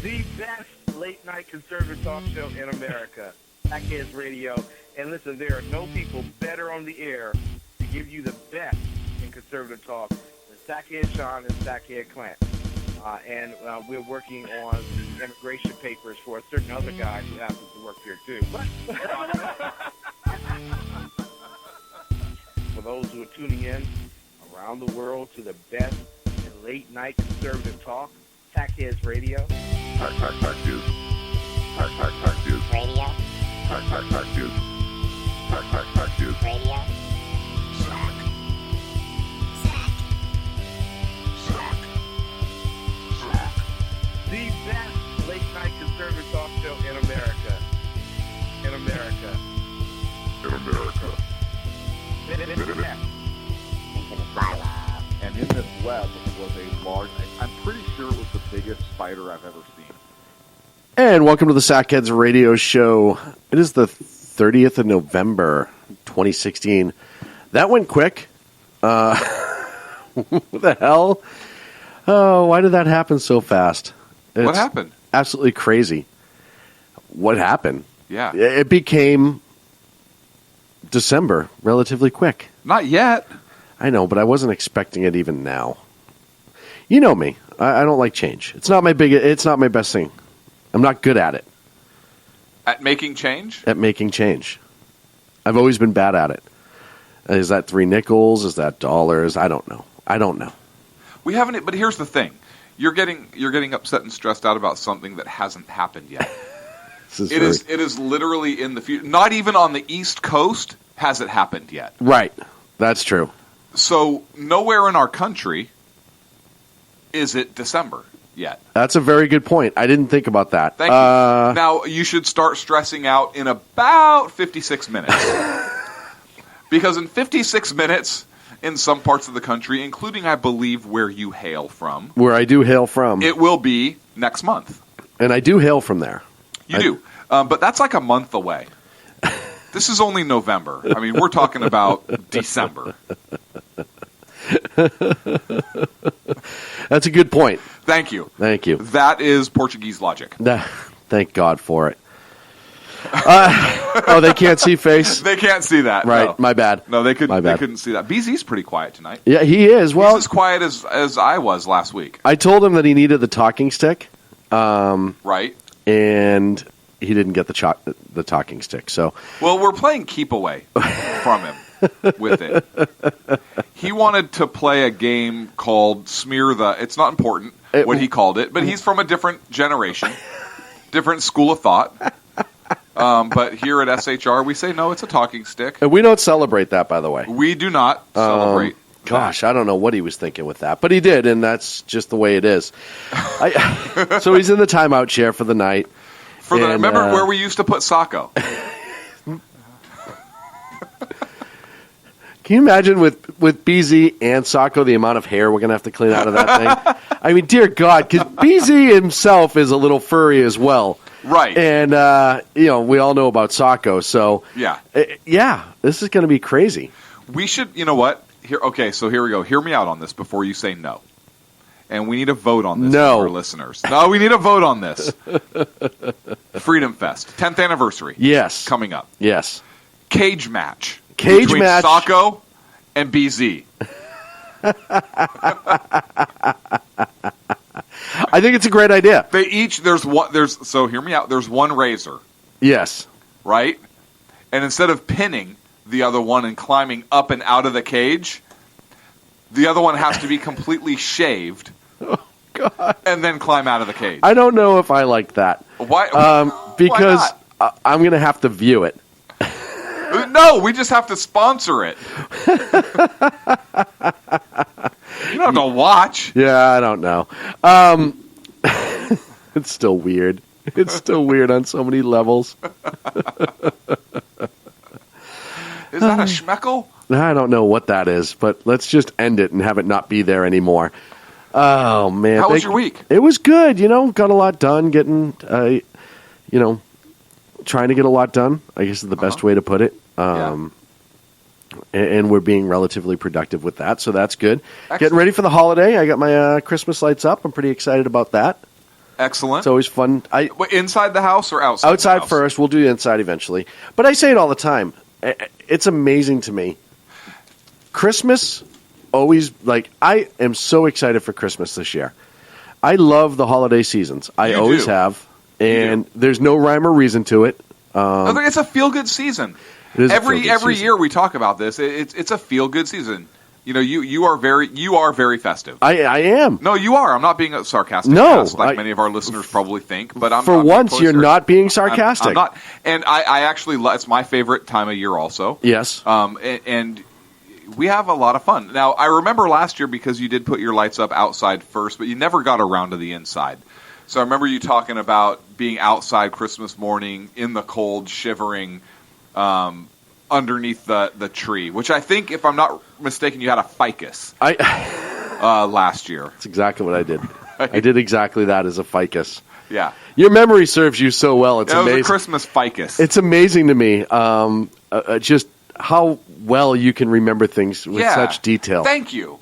The best late-night conservative talk show in America, Jackassery Radio. And listen, there are no people better on the air to give you the best in conservative talk than Sackhead Sean and Sackhead Clint. And we're working on the immigration papers for a certain other guy who happens to work here, too. For those who are tuning in around the world to the best in late-night conservative talk, Jackassery Radio. Jack News. Jack News. Radio. Jack News. Jack News. Radio. Zach. The best late-night conservative talk show in America. In America. In America. Into the silo. And in this web was a large, I'm pretty sure it was the biggest spider I've ever seen. And welcome to the Sackheads Radio Show. It is the 30th of November, 2016. That went quick. What the hell? Oh, why did that happen so fast? What happened? Absolutely crazy. What happened? Yeah. It became December relatively quick. Not yet. I know, but I wasn't expecting it even now. You know me. I don't like change. It's not my best thing. I'm not good at it. At making change? At making change. I've always been bad at it. Is that 3 nickels? Is that dollars? I don't know. We haven't, but here's the thing. You're getting upset and stressed out about something that hasn't happened yet. It is literally in the future. Not even on the East Coast has it happened yet. Right. That's true. So nowhere in our country is it December yet. That's a very good point. I didn't think about that. Thank you. Now, you should start stressing out in about 56 minutes. Because in 56 minutes, in some parts of the country, including, I believe, where you hail from. Where I do hail from. It will be next month. And I do hail from there. You do. But that's like a month away. This is only November. I mean, we're talking about December. That's a good point. Thank you. Thank you. That is Portuguese logic. Thank God for it. They can't see face? They can't see that. Right, no. my bad. No, they couldn't see that. BZ's pretty quiet tonight. Yeah, he is. Well, he's as quiet as I was last week. I told him that he needed the talking stick. Right. And he didn't get the talking stick. So, well, we're playing keep away from him with it. He wanted to play a game called Smear the... It's not important what he called it, but he's from a different generation, different school of thought. But here at SHR, we say, no, it's a talking stick. And we don't celebrate that, by the way. We do not celebrate Gosh, I don't know what he was thinking with that. But he did, and that's just the way it is. So he's in the timeout chair for the night. Remember where we used to put Sacco? Can you imagine with BZ and Sacco the amount of hair we're going to have to clean out of that thing? I mean, dear God, because BZ himself is a little furry as well. Right. And, we all know about Sacco. So, yeah, this is going to be crazy. We should, you know what? So here we go. Hear me out on this before you say no. And we need a vote on this no. from our listeners. No, we need a vote on this. Freedom Fest, 10th anniversary. Yes. Coming up. Yes. Cage match. Between Sacco and BZ. I think it's a great idea. So hear me out. There's one razor. Yes. Right? And instead of pinning the other one and climbing up and out of the cage, the other one has to be completely shaved. Oh, God. And then climb out of the cage. I don't know if I like that. Why? Because why not? I'm going to have to view it. No, we just have to sponsor it. You don't have to watch. Yeah, I don't know. It's still weird. It's still weird on so many levels. Is that a schmeckel? I don't know what that is, but let's just end it and have it not be there anymore. Oh, man. How was your week? It was good. Got a lot done, trying to get a lot done, I guess is the best way to put it. And we're being relatively productive with that, so that's good. Excellent. Getting ready for the holiday. I got my Christmas lights up. I'm pretty excited about that. Excellent. It's always fun. Wait, inside the house or outside? Outside the house? first. We'll do inside eventually. But I say it all the time. It's amazing to me. Christmas always, like, I am so excited for Christmas this year. I love the holiday seasons. I always have. And there's no rhyme or reason to it. I think it's a feel-good season. It is every season. year we talk about this. It's a feel-good season. You know, you are very festive. I am. No, you are. I'm not being sarcastic. No, like many of our listeners probably think. But I'm for not once you're not being sarcastic. I'm not. And I actually, it's my favorite time of year also. Yes. And we have a lot of fun. Now, I remember last year because you did put your lights up outside first, but you never got around to the inside. So I remember you talking about being outside Christmas morning in the cold, shivering, underneath the tree, which I think, if I'm not mistaken, you had a ficus last year. That's exactly what I did. I did exactly that as a ficus. Yeah. Your memory serves you so well. It's amazing. It was a Christmas ficus. It's amazing to me just how well you can remember things with such detail. Thank you.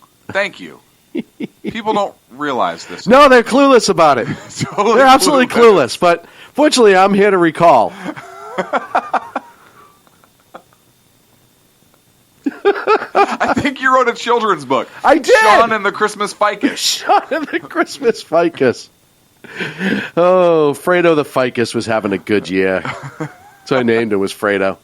People don't realize this. No, they're clueless about it. Totally they're absolutely clueless. But fortunately, I'm here to recall. I think you wrote a children's book. I did. Sean and the Christmas Ficus. Sean and the Christmas Ficus. Oh, Fredo the Ficus was having a good year. So I named him was Fredo.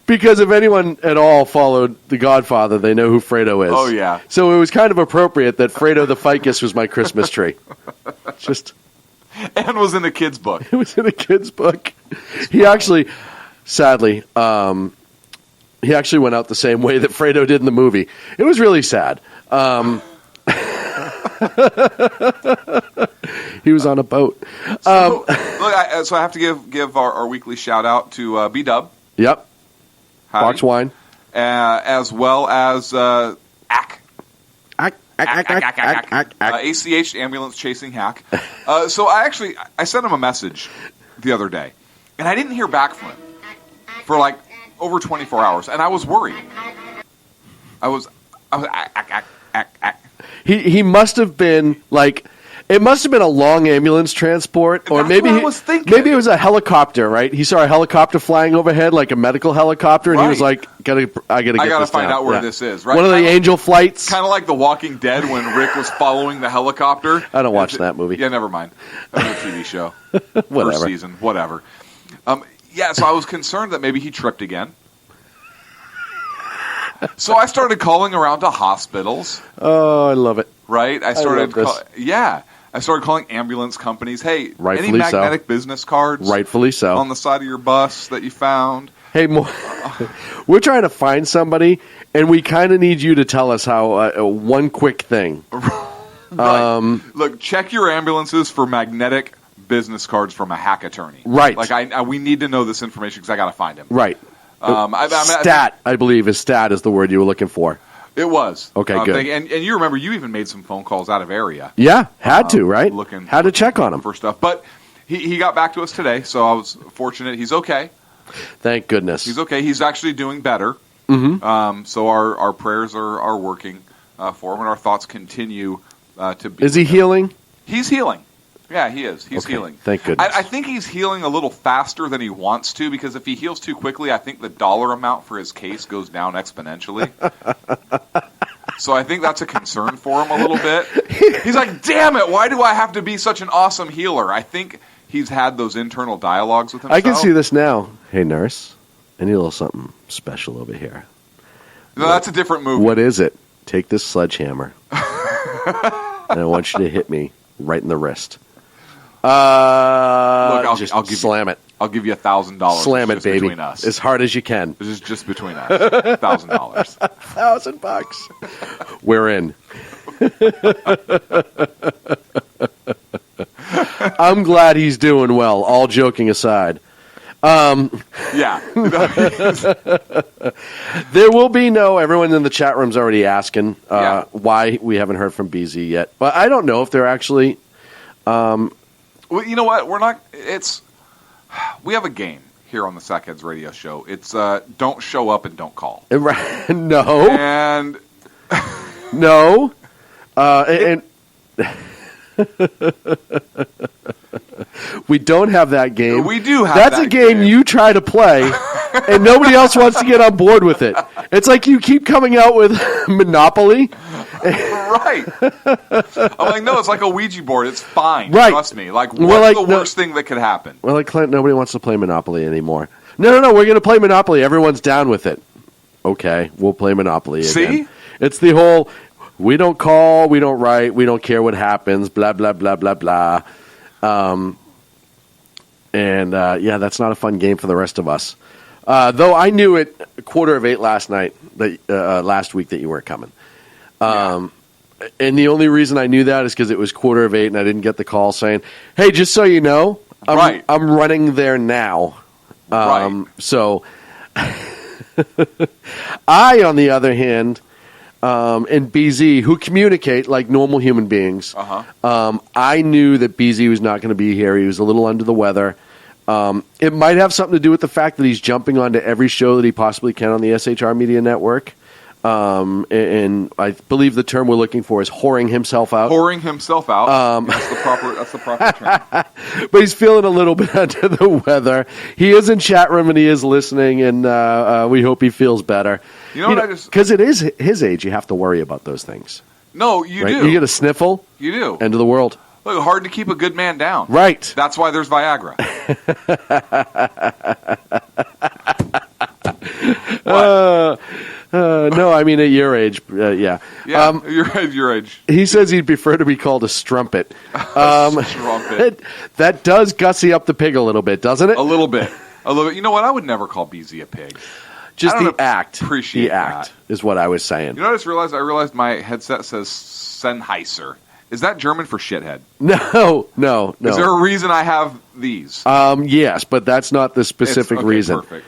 Because if anyone at all followed The Godfather, they know who Fredo is. Oh, yeah. So it was kind of appropriate that Fredo the Ficus was my Christmas tree. And was in a kid's book. It was in a kid's book. He actually, sadly, he actually went out the same way that Fredo did in the movie. It was really sad. He was on a boat. So I have to give our weekly shout out to B-Dub. Yep. Howdy. Box Wine. As well as ACK. ACH, ACH, Ambulance Chasing Hack. So I sent him a message the other day, and I didn't hear back from him for like over 24 hours, and I was worried. He must have been like, it must have been a long ambulance transport, or maybe what I was thinking. Maybe it was a helicopter, right? He saw a helicopter flying overhead, like a medical helicopter, and he was like, I gotta find out where this is, right? One of the angel flights. Kind of like The Walking Dead when Rick was following the helicopter. I don't watch that movie. Yeah, never mind. Another TV show. Whatever. First season, whatever. So I was concerned that maybe he tripped again. So I started calling around to hospitals. Oh, I love it. Right? I started calling ambulance companies. Hey, any magnetic business cards? Rightfully so. On the side of your bus that you found? Hey, we're trying to find somebody, and we kind of need you to tell us how one quick thing. Right. Look, check your ambulances for magnetic business cards from a hack attorney. Right. Like, we need to know this information because I got to find him. Right. I believe is the word you were looking for. It was. Okay, good. And you remember you even made some phone calls out of area. Yeah, had to, right? Had to check on him. For stuff. But he got back to us today, so I was fortunate. He's okay. Thank goodness. He's okay. He's actually doing better. Mm-hmm. So our prayers are working for him, and our thoughts continue to be. Is he healing? He's healing. Yeah, he is. He's healing. Thank goodness. I think he's healing a little faster than he wants to, because if he heals too quickly, I think the dollar amount for his case goes down exponentially. So I think that's a concern for him a little bit. He's like, damn it, why do I have to be such an awesome healer? I think he's had those internal dialogues with himself. I can see this now. Hey, nurse, I need a little something special over here. No, that's a different movie. What is it? Take this sledgehammer, and I want you to hit me right in the wrist. Look, I'll slam it. I'll give you $1,000. Slam it, baby, between us. as hard as you can. This is just between us. $1,000. $1,000. We're in. I'm glad he's doing well. All joking aside. Yeah. There will be everyone in the chat room's already asking why we haven't heard from BZ yet. But I don't know if they're actually. Well, you know what? We have a game here on the Sackheads radio show. It's don't show up and don't call. No. And no. And We don't have that game. We do have That's that a game you try to play, and nobody else wants to get on board with it. It's like you keep coming out with Monopoly. Right. I'm like, no, it's like a Ouija board. It's fine. Right. Trust me. Like, what's Well, like, the worst thing that could happen? Well, like Clint, nobody wants to play Monopoly anymore. No, we're going to play Monopoly. Everyone's down with it. Okay, we'll play Monopoly again. See? It's the whole, we don't call, we don't write, we don't care what happens, blah, blah, blah, blah, blah. That's not a fun game for the rest of us. Though I knew at 7:45 last week that you weren't coming. And the only reason I knew that is because it was 7:45 and I didn't get the call saying, hey, just so you know, I'm running there now. Right. So I, on the other hand, and BZ, who communicate like normal human beings, I knew that BZ was not going to be here. He was a little under the weather. It might have something to do with the fact that he's jumping onto every show that he possibly can on the SHR Media Network. And I believe the term we're looking for is whoring himself out. Whoring himself out. That's the proper term. But he's feeling a little bit under the weather. He is in chat room and he is listening, and we hope he feels better. You know what? Because it is his age, you have to worry about those things. No, you right? do. You get a sniffle. You do. End of the world. Look, hard to keep a good man down. Right. That's why there's Viagra. No, I mean at your age, yeah. Yeah, your age. He says he'd prefer to be called a strumpet. Strumpet. That does gussy up the pig a little bit, doesn't it? A little bit. You know what? I would never call BZ a pig. Just I the don't act. Appreciate the act is what I was saying. You know what I just realized? I realized my headset says Sennheiser. Is that German for shithead? No. Is there a reason I have these? Yes, but that's not the specific reason. Perfect.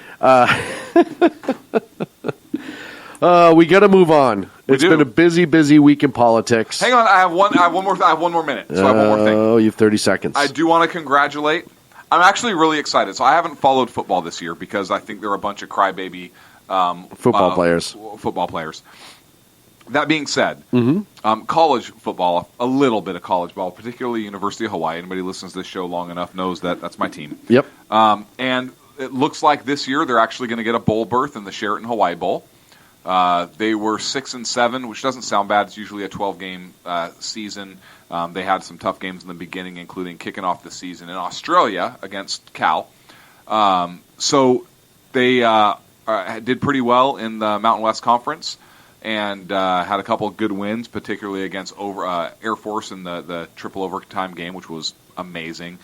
We got to move on. It's been a busy week in politics. Hang on, I have one more minute. So I have one more thing. Oh, you have 30 seconds. I do want to congratulate. I'm actually really excited. So I haven't followed football this year because I think there are a bunch of crybaby football players. Football players. That being said, college football, a little bit of college ball, particularly University of Hawaii. Anybody who listens to this show long enough knows that that's my team. Yep. And it looks like this year they're actually going to get a bowl berth in the Sheraton Hawaii Bowl. They were 6-7, which doesn't sound bad. It's usually a 12-game season. They had some tough games in the beginning, including kicking off the season in Australia against Cal. So they did pretty well in the Mountain West Conference and had a couple of good wins, particularly against Air Force in the triple overtime game, which was amazing.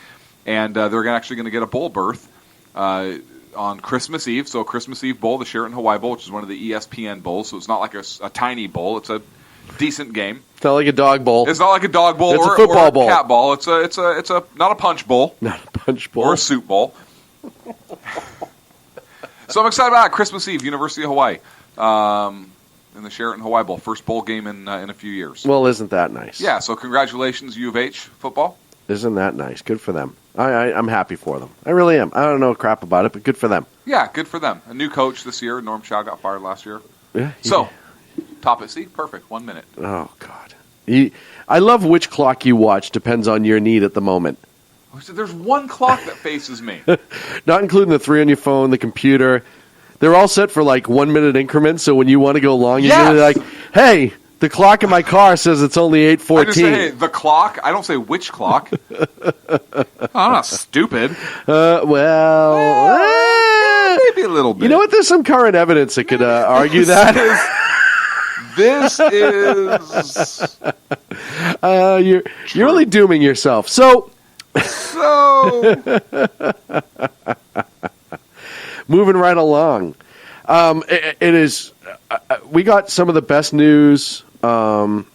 And they're actually going to get a bowl berth on Christmas Eve. So Christmas Eve Bowl, the Sheraton Hawaii Bowl, which is one of the ESPN bowls. So it's not like a tiny bowl. It's a decent game. It's not like a dog bowl. It's not like a dog bowl it's or a football bowl. Cat ball. It's a not a punch bowl. Not a punch bowl. Or a soup bowl. So I'm excited about it. Christmas Eve, University of Hawaii. In the Sheraton Hawaii Bowl. First bowl game in a few years. Well, isn't that nice? Yeah, so congratulations, U of H football. Isn't that nice? Good for them. I'm happy for them. I really am. I don't know crap about it, but good for them. Yeah, good for them. A new coach this year. Norm Chow got fired last year. Yeah. So, top it. See? Perfect. 1 minute. Oh, God. I love which clock you watch. Depends on your need at the moment. So there's one clock that faces me. Not including the 3 on your phone, the computer. They're all set for like 1 minute increments, so when you want to go long, you're going to be like, hey, the clock in my car says it's only 8:14. I just say, hey, the clock. I don't say which clock. I'm not stupid. Maybe a little bit. You know what? There's some current evidence that could argue that. This is... You're really dooming yourself. So... Moving right along. It is... we got some of the best news... You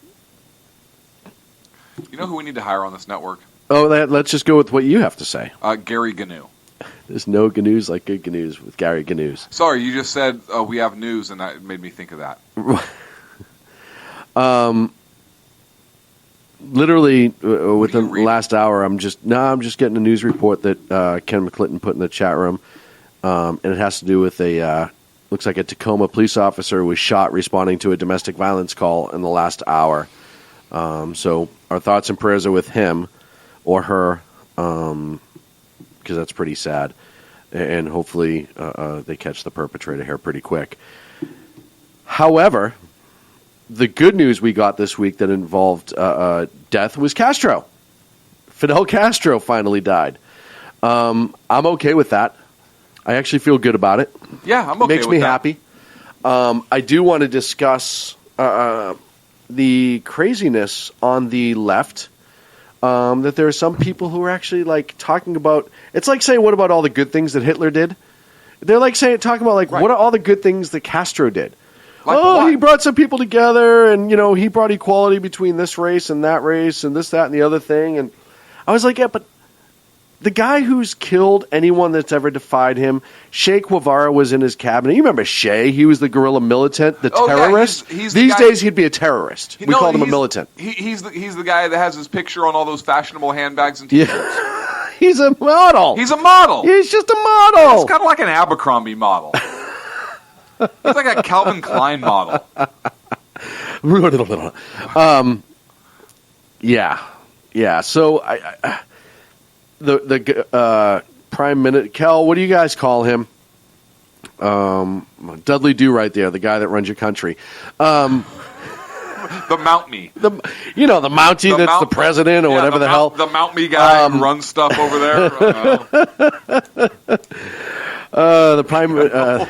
know who we need to hire on this network? Oh, let's just go with what you have to say. Gary Gnu. There's no GNUs like good GNUs with Gary Gnu's. Sorry, you just said we have news, and that made me think of that. Literally, within the last hour, I'm just getting a news report that Ken McClinton put in the chat room, and it has to do with looks like a Tacoma police officer was shot responding to a domestic violence call in the last hour. So our thoughts and prayers are with him or her, because that's pretty sad. And hopefully they catch the perpetrator here pretty quick. However, the good news we got this week that involved death was Castro. Fidel Castro finally died. I'm okay with that. I actually feel good about it. Yeah, I'm okay Makes with me that. happy. I do want to discuss the craziness on the left. That there are some people who are actually like talking about. It's like saying, "What about all the good things that Hitler did?" They're like talking about like, Right. "What are all the good things that Castro did?" Like oh, what? he brought some people together, and he brought equality between this race and that race, and this, that, and the other thing. And I was like, yeah, but the guy who's killed anyone that's ever defied him, Che Guevara was in his cabinet. You remember Che? He was the guerrilla militant, the Oh, yeah, terrorist. he's the These guy- days, he'd be a terrorist. We called him a militant. He's the guy that has his picture on all those fashionable handbags and T-shirts. Yeah, he's a model. He's a model. He's just a model. He's kind of like an Abercrombie model. He's like a Calvin Klein model. Yeah. So the Prime Minister Kel, what do you guys call him? Dudley Do right there, the guy that runs your country. The Mount Me. The Mountie that's the president or whatever the hell. The Mount Me guy who runs stuff over there. The Prime.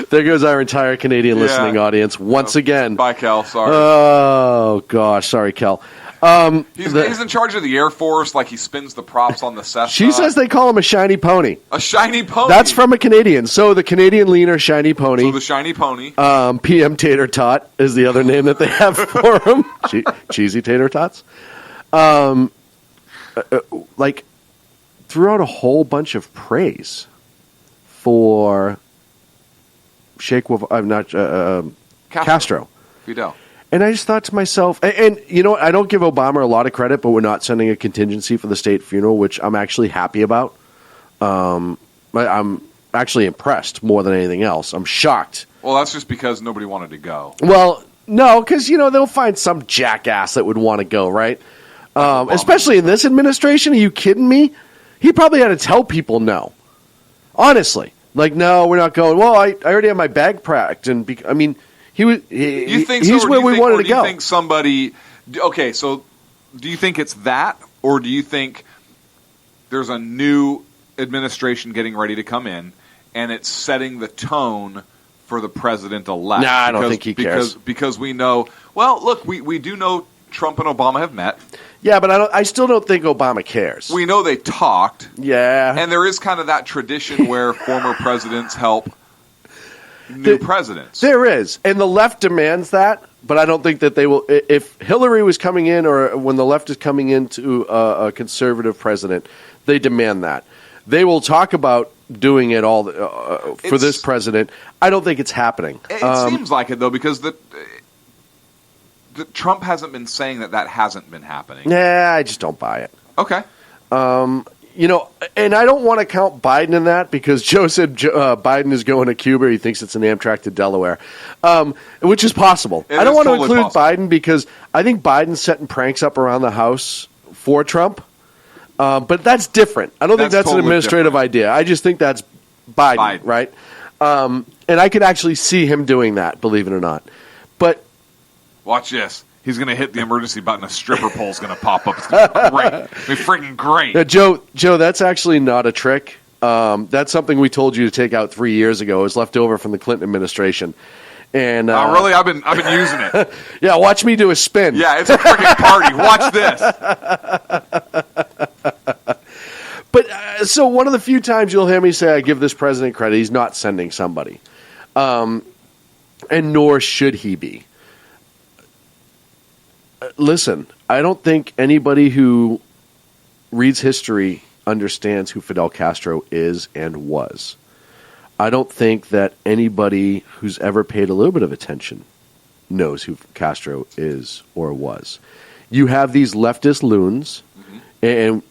There goes our entire Canadian listening audience once again. Bye, Kel. Sorry. Oh gosh, sorry, Kel. He's in charge of the Air Force, like he spins the props on the Cessna. She says they call him a shiny pony. A shiny pony. That's from a Canadian. So the Canadian leaner shiny pony. So the shiny pony. PM Tater Tot is the other name that they have for him. Cheesy Tater Tots. Like threw out a whole bunch of praise for Castro. Fidel. And I just thought to myself, and you know what? I don't give Obama a lot of credit, but we're not sending a contingency for the state funeral, which I'm actually happy about. I'm actually impressed more than anything else. I'm shocked. Well, that's just because nobody wanted to go. Well, no, because, they'll find some jackass that would want to go, right? Especially in this administration. Are you kidding me? He probably had to tell people no. Honestly. Like, no, we're not going. Well, I already have my bag packed. And he's where we wanted to go. Do you think somebody... Okay, so do you think it's that? Or do you think there's a new administration getting ready to come in and it's setting the tone for the president-elect? Nah, I don't think he cares. Because we know... Well, look, we do know Trump and Obama have met. Yeah, but I still don't think Obama cares. We know they talked. Yeah. And there is kind of that tradition where former presidents help new presidents. There is. And the left demands that, but I don't think that they will. If Hillary was coming in or when the left is coming into a conservative president, they demand that. They will talk about doing it all for this president. I don't think it's happening. It seems like it, though, because the Trump hasn't been saying that hasn't been happening. Yeah, I just don't buy it. Okay. And I don't want to count Biden in that because Joe said Biden is going to Cuba. He thinks it's an Amtrak to Delaware, which is possible. I don't want to include Biden because I think Biden's setting pranks up around the house for Trump. But that's different. I don't think that's an administrative idea. I just think that's Biden. Right? And I could actually see him doing that, believe it or not. But watch this. He's going to hit the emergency button. A stripper pole's going to pop up. It's going to be great. It's going to be freaking great. Yeah, Joe, that's actually not a trick. That's something we told you to take out 3 years ago. It was left over from the Clinton administration. And really, I've been using it. Yeah, watch me do a spin. Yeah, it's a freaking party. Watch this. But so one of the few times you'll hear me say I give this president credit, he's not sending somebody, and nor should he be. Listen, I don't think anybody who reads history understands who Fidel Castro is and was. I don't think that anybody who's ever paid a little bit of attention knows who Castro is or was. You have these leftist loons, and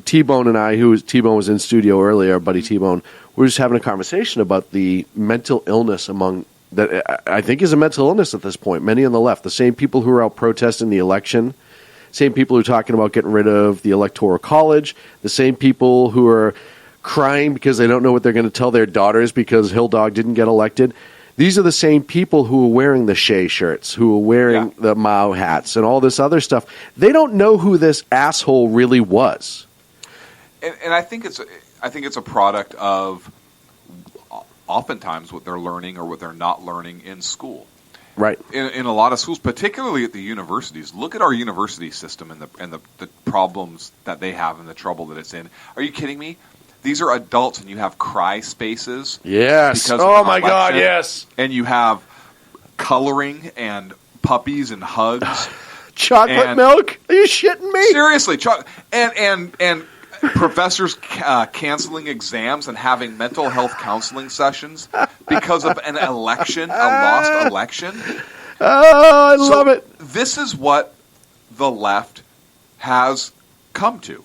T-Bone and I, T-Bone was in studio earlier, buddy T-Bone, we were just having a conversation about the mental illness among that I think is a mental illness at this point. Many on the left, the same people who are out protesting the election, same people who are talking about getting rid of the Electoral College, the same people who are crying because they don't know what they're going to tell their daughters because Hill Dog didn't get elected. These are the same people who are wearing the Shea shirts, who are wearing the Mao hats and all this other stuff. They don't know who this asshole really was. And I think it's a product of oftentimes what they're learning or what they're not learning in school. Right. In a lot of schools, particularly at the universities. Look at our university system and the problems that they have and the trouble that it's in. Are you kidding me? These are adults, and you have cry spaces. Yes. Oh, my God, yes. And you have coloring and puppies and hugs. Chocolate milk? Are you shitting me? Seriously. And professors canceling exams and having mental health counseling sessions because of an election, a lost election. Oh, I love it. This is what the left has come to.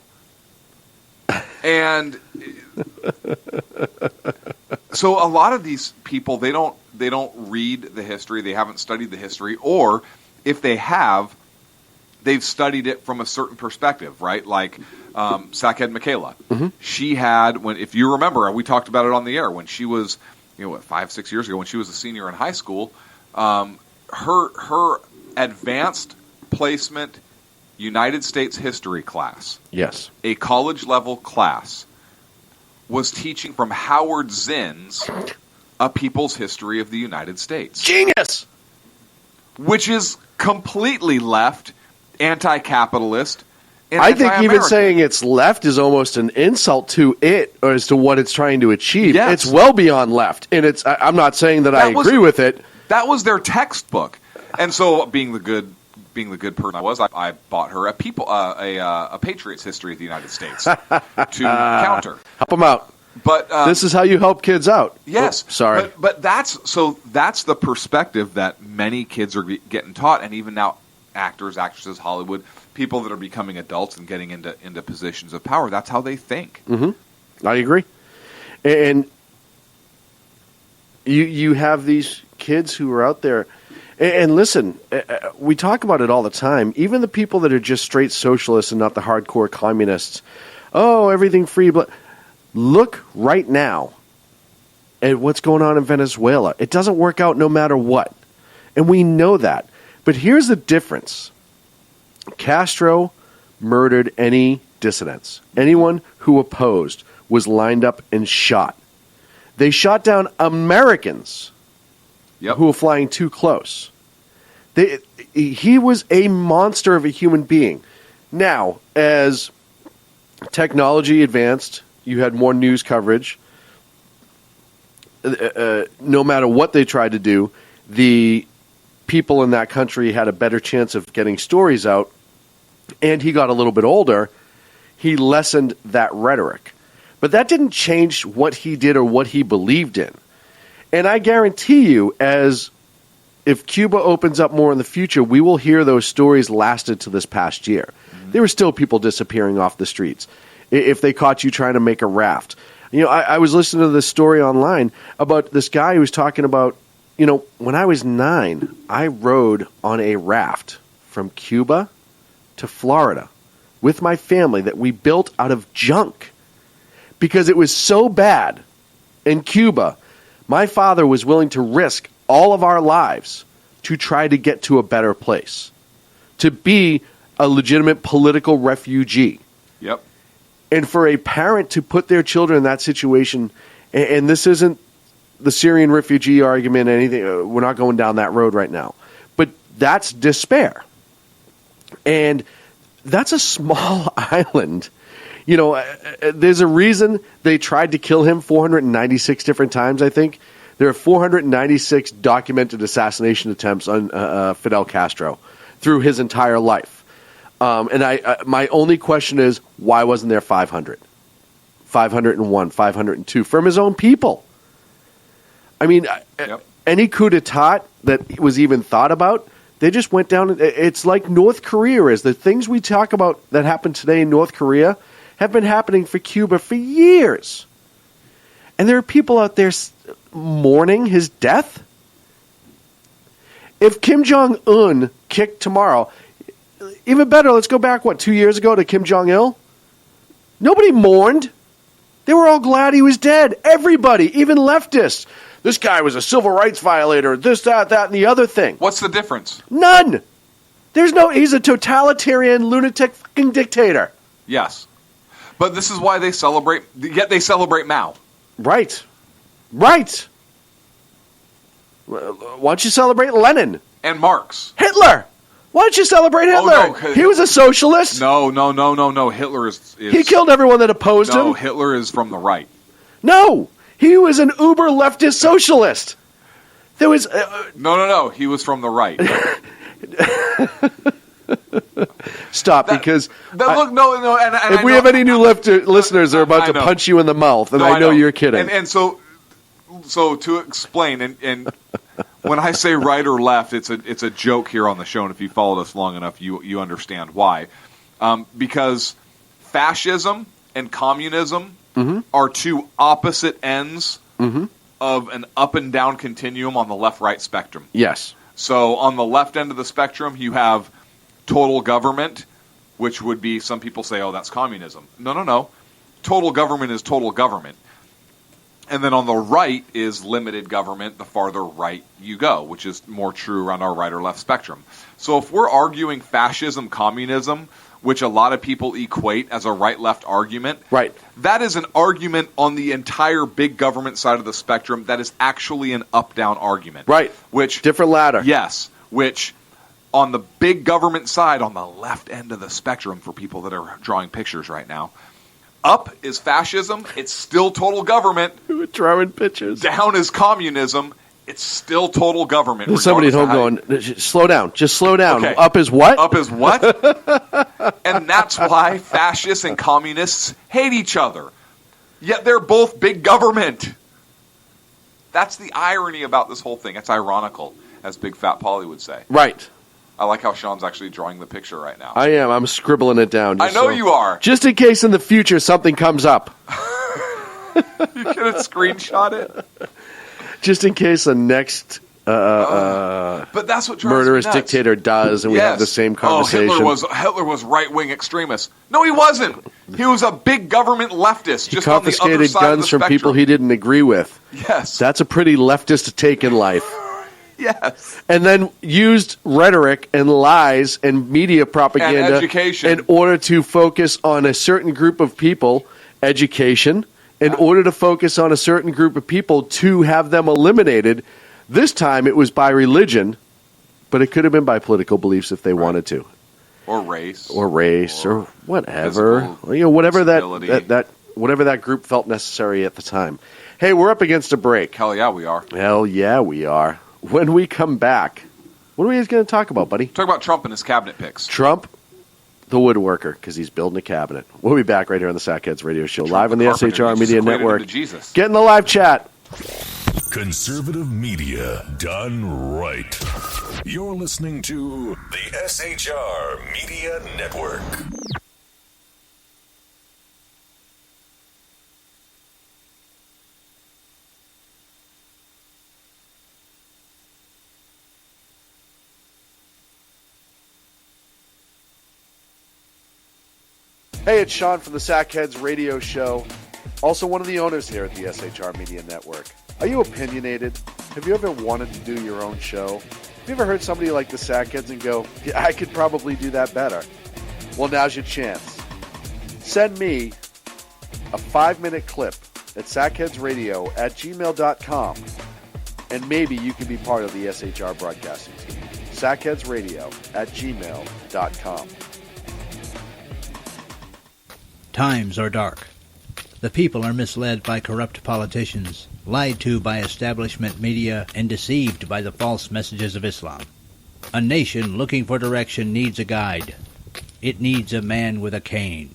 And so a lot of these people, they don't read the history, they haven't studied the history, or if they have, they've studied it from a certain perspective, right? Like Sackhead Michaela. Mm-hmm. She had, if you remember, we talked about it on the air, when she was, 5-6 years ago, when she was a senior in high school, her advanced placement United States history class, yes, a college-level class, was teaching from Howard Zinn's A People's History of the United States. Genius! Which is completely left, anti-capitalist, and I think even saying it's left is almost an insult to it, or as to what it's trying to achieve. Yes. It's well beyond left, and I'm not saying that I agree with it. That was their textbook. And so, being the good person I was, I bought her a Patriots History of the United States to counter. Help them out. But this is how you help kids out. Yes. Oh, sorry. But that's the perspective that many kids are getting taught, and even now actors, actresses, Hollywood, people that are becoming adults and getting into positions of power, that's how they think. Mm-hmm. I agree. And you have these kids who are out there. And listen, we talk about it all the time. Even the people that are just straight socialists and not the hardcore communists. Oh, everything free. But look right now at what's going on in Venezuela. It doesn't work out no matter what. And we know that. But here's the difference. Castro murdered any dissidents. Anyone who opposed was lined up and shot. They shot down Americans who were flying too close. He was a monster of a human being. Now, as technology advanced, you had more news coverage. No matter what they tried to do, the people in that country had a better chance of getting stories out, and he got a little bit older. He lessened that rhetoric. But that didn't change what he did or what he believed in. And I guarantee you, if Cuba opens up more in the future, we will hear those stories lasted to this past year. Mm-hmm. There were still people disappearing off the streets. If they caught you trying to make a raft. I was listening to this story online about this guy who was talking about, when I was 9, I rode on a raft from Cuba to Florida with my family that we built out of junk. Because it was so bad in Cuba, my father was willing to risk all of our lives to try to get to a better place, to be a legitimate political refugee. Yep. And for a parent to put their children in that situation, and this isn't the Syrian refugee argument, anything, we're not going down that road right now, but that's despair. And that's a small island. There's a reason they tried to kill him 496 different times, I think. There are 496 documented assassination attempts on Fidel Castro through his entire life. And my only question is, why wasn't there 500? 501, 502 from his own people? I mean, any coup d'etat that was even thought about, they just went down. It's like North Korea is. The things we talk about that happened today in North Korea have been happening for Cuba for years. And there are people out there mourning his death. if Kim Jong Un kicked tomorrow, even better, let's go back, 2 years ago to Kim Jong Il? Nobody mourned. They were all glad he was dead. Everybody, even leftists. This guy was a civil rights violator, this, that, and the other thing. What's the difference? None. He's a totalitarian, lunatic fucking dictator. Yes. But this is why they celebrate Mao. Right. Why don't you celebrate Lenin? And Marx. Hitler! Why don't you celebrate Hitler? Oh, no. He was a socialist. No. Hitler is He killed everyone that opposed him. No, Hitler is from the right. No, he was an uber leftist socialist. There was No. He was from the right. Stop, because if we have any new listeners, they're about to punch you in the mouth, and I know you're kidding. And so to explain, and when I say right or left, it's a joke here on the show, and if you followed us long enough, you understand why. Because fascism and communism are two opposite ends of an up and down continuum on the left-right spectrum. Yes. So on the left end of the spectrum, you have total government, which would be, some people say, oh, that's communism. No. Total government is total government. And then on the right is limited government, the farther right you go, which is more true around our right or left spectrum. So if we're arguing fascism, communism, which a lot of people equate as a right-left argument, right, that is an argument on the entire big government side of the spectrum that is actually an up-down argument. Right. Which different ladder. Yes. Which on the big government side, on the left end of the spectrum, for people that are drawing pictures right now, up is fascism. It's still total government. We're drawing pictures. Down is communism. It's still total government. There's somebody at home going, slow down. Just slow down. Okay. Up is what? Up is what? And that's why fascists and communists hate each other. Yet they're both big government. That's the irony about this whole thing. It's ironical, as Big Fat Polly would say. Right. I like how Sean's actually drawing the picture right now. I am. I'm scribbling it down. I know you are. Just in case in the future something comes up. You can screenshot it? Just in case the next but that's what drives murderous me nuts. dictator does, and we have the same conversation. Hitler was right-wing extremist. No, he wasn't. He was a big government leftist. He just on the other confiscated side guns of the from spectrum. people he didn't agree with. Yes. That's a pretty leftist take in life. Yes. And then used rhetoric and lies and media propaganda and education in order to focus on a certain group of people, education, in order to focus on a certain group of people to have them eliminated. This time it was by religion, but it could have been by political beliefs if they wanted to. Or race. Or whatever. Whatever that whatever that group felt necessary at the time. Hey, we're up against a break. Hell yeah, we are. Hell yeah, we are. When we come back, what are we going to talk about, buddy? Talk about Trump and his cabinet picks. Trump, the woodworker, because he's building a cabinet. We'll be back right here on the Sackheads Radio Show, live on the SHR Media Network. Get in the live chat. Conservative media done right. You're listening to the SHR Media Network. Hey, it's Sean from the Sackheads Radio Show, also one of the owners here at the SHR Media Network. Are you opinionated? Have you ever wanted to do your own show? Have you ever heard somebody like the Sackheads and go, yeah, I could probably do that better? Well, now's your chance. Send me a 5-minute clip at sackheadsradio@gmail.com, and maybe you can be part of the SHR broadcasting team. sackheadsradio@gmail.com. Times are dark. The people are misled by corrupt politicians, lied to by establishment media, and deceived by the false messages of Islam. A nation looking for direction needs a guide. It needs a man with a cane.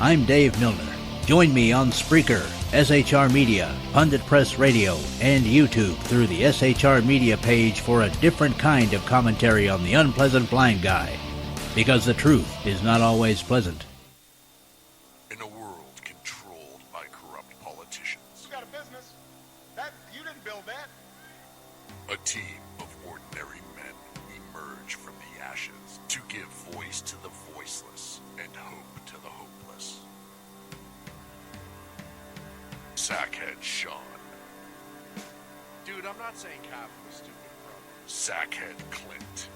I'm Dave Milner. Join me on Spreaker, SHR Media, Pundit Press Radio, and YouTube through the SHR Media page for a different kind of commentary on the unpleasant blind guy. Because the truth is not always pleasant. In a world controlled by corrupt politicians. You got a business. You didn't build that. A team of ordinary to give voice to the voiceless and hope to the hopeless. Sackhead Sean. Dude, I'm not saying Cap was stupid, bro. Sackhead Clint.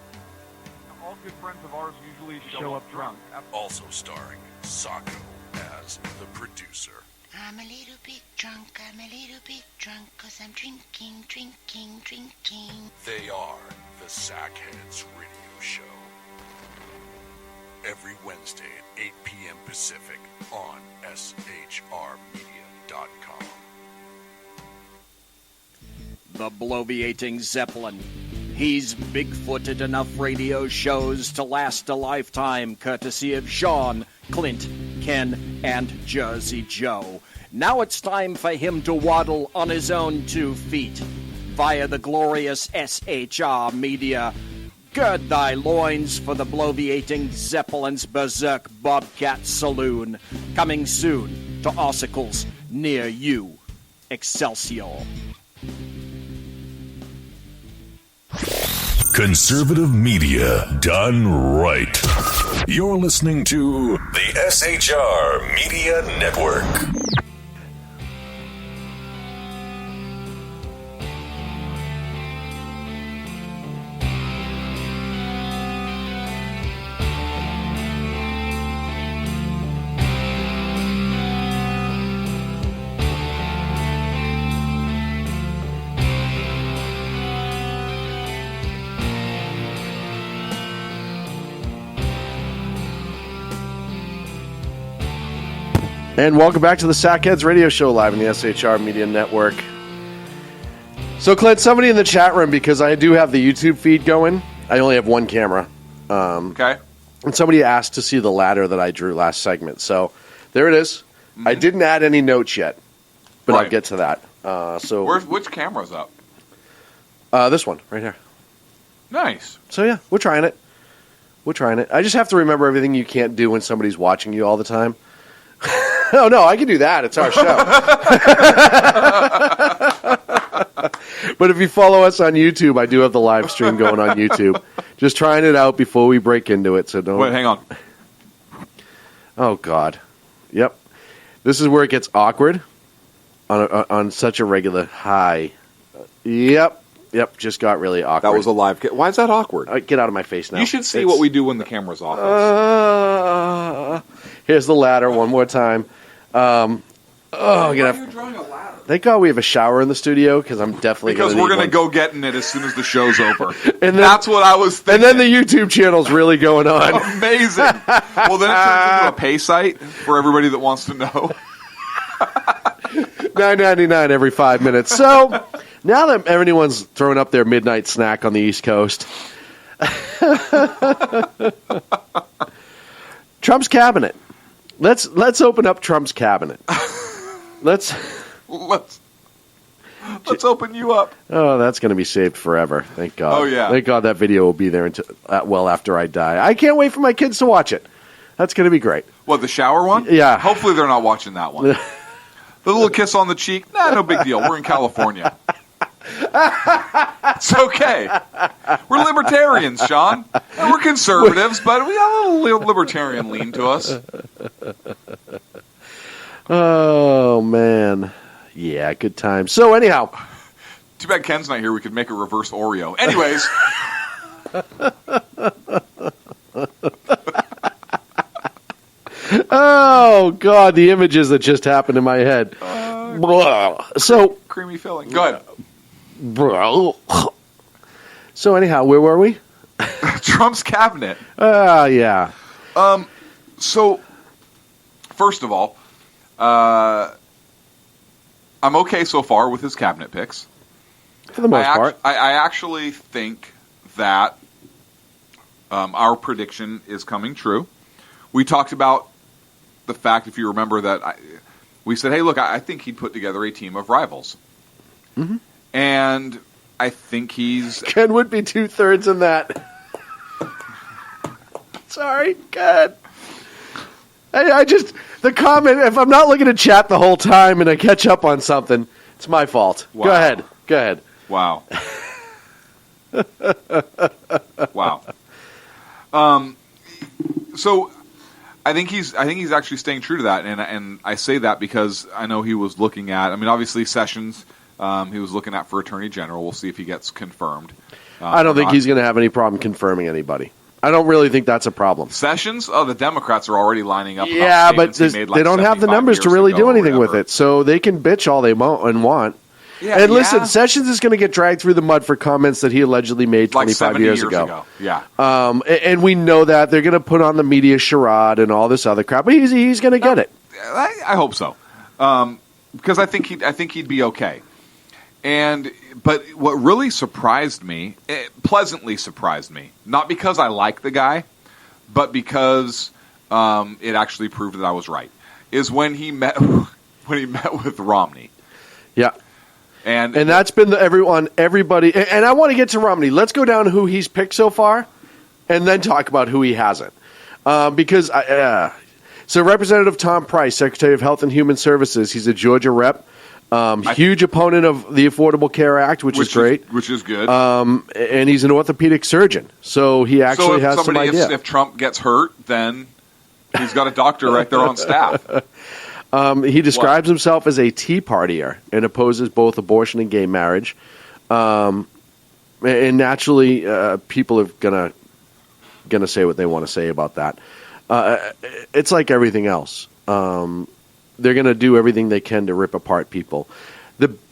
All good friends of ours usually show up drunk. Also starring Sacco as the producer. I'm a little bit drunk, 'cause I'm drinking. They are the Sackheads Radio Show. Every Wednesday at 8 p.m. Pacific on SHRmedia.com. The bloviating Zeppelin. He's big-footed enough radio shows to last a lifetime, courtesy of Sean, Clint, Ken, and Jersey Joe. Now it's time for him to waddle on his own 2 feet via the glorious SHR Media. Gird thy loins for the bloviating Zeppelin's Berserk Bobcat Saloon. Coming soon to Ossicles near you. Excelsior. Conservative media done right. You're listening to the SHR Media Network. And welcome back to the Sackheads Radio Show live in the SHR Media Network. So, Clint, somebody in the chat room, because I do have the YouTube feed going, I only have one camera. Okay. And somebody asked to see the ladder that I drew last segment. So, there it is. Mm-hmm. I didn't add any notes yet, but I'll get to that. Which camera's up? This one, right here. Nice. So, yeah, we're trying it. I just have to remember everything you can't do when somebody's watching you all the time. Oh, no, I can do that. It's our show. But if you follow us on YouTube, I do have the live stream going on YouTube. Just trying it out before we break into it. So don't. Wait, hang on. Oh, God. Yep. This is where it gets awkward on such a regular high. Yep. Just got really awkward. That was a live. Why is that awkward? Get out of my face now. You should see what we do when the camera's off. Here's the ladder one more time. Why are you drawing a ladder? Thank God we have a shower in the studio, because I'm definitely because we're going to go getting it as soon as the show's over. And that's what I was thinking. And then the YouTube channel's really going on. Amazing. Well, then it turns into a pay site for everybody that wants to know. $9.99 every 5 minutes. So now that everyone's throwing up their midnight snack on the East Coast, Trump's cabinet. Let's open up Trump's cabinet. Let's open you up. Oh, that's going to be saved forever. Thank God. Oh, yeah. Thank God that video will be there until well after I die. I can't wait for my kids to watch it. That's going to be great. What, the shower one? Yeah. Hopefully they're not watching that one. The little kiss on the cheek? Nah, no big deal. We're in California. It's okay. We're libertarians, Sean. And we're conservatives, but we got a little libertarian lean to us. Oh, man. Yeah, good time. So, anyhow. Too bad Ken's not here. We could make a reverse Oreo. Anyways. Oh, God, the images that just happened in my head. So creamy filling. Go ahead. So, anyhow, where were we? Trump's cabinet. Yeah. So, first of all, I'm okay so far with his cabinet picks. For the most part. I actually think that our prediction is coming true. We talked about the fact, if you remember, that we said, hey, look, I think he'd put together a team of rivals. Mm-hmm. And I think Ken would be 2/3 in that. Sorry, Ken. I just... The comment, if I'm not looking at chat the whole time and I catch up on something, it's my fault. Wow. Go ahead. Wow. Wow. So I think he's actually staying true to that, and I say that because I know he was looking at. I mean, obviously Sessions, he was looking at for Attorney General. We'll see if he gets confirmed. I don't think he's going to have any problem confirming anybody. I don't really think that's a problem. Sessions? Oh, the Democrats are already lining up. Yeah, but they don't have the numbers to really do anything with it, so they can bitch all they want. Yeah, and listen, Sessions is going to get dragged through the mud for comments that he allegedly made 25 years ago. Yeah. And we know that. They're going to put on the media charade and all this other crap, but he's going to get it. I hope so. Because I think he'd be okay. But what really surprised me, pleasantly surprised me, not because I like the guy, but because it actually proved that I was right, is when he met with Romney. Yeah. And that's been everybody. And I want to get to Romney. Let's go down who he's picked so far, and then talk about who he hasn't. So Representative Tom Price, Secretary of Health and Human Services, he's a Georgia rep. Huge opponent of the Affordable Care Act, which is great. Which is good. And he's an orthopedic surgeon, so he actually has some idea. If Trump gets hurt, then he's got a doctor right there on staff. He describes himself as a Tea Partier and opposes both abortion and gay marriage. And naturally, people are gonna say what they want to say about that. It's like everything else. They're going to do everything they can to rip apart people.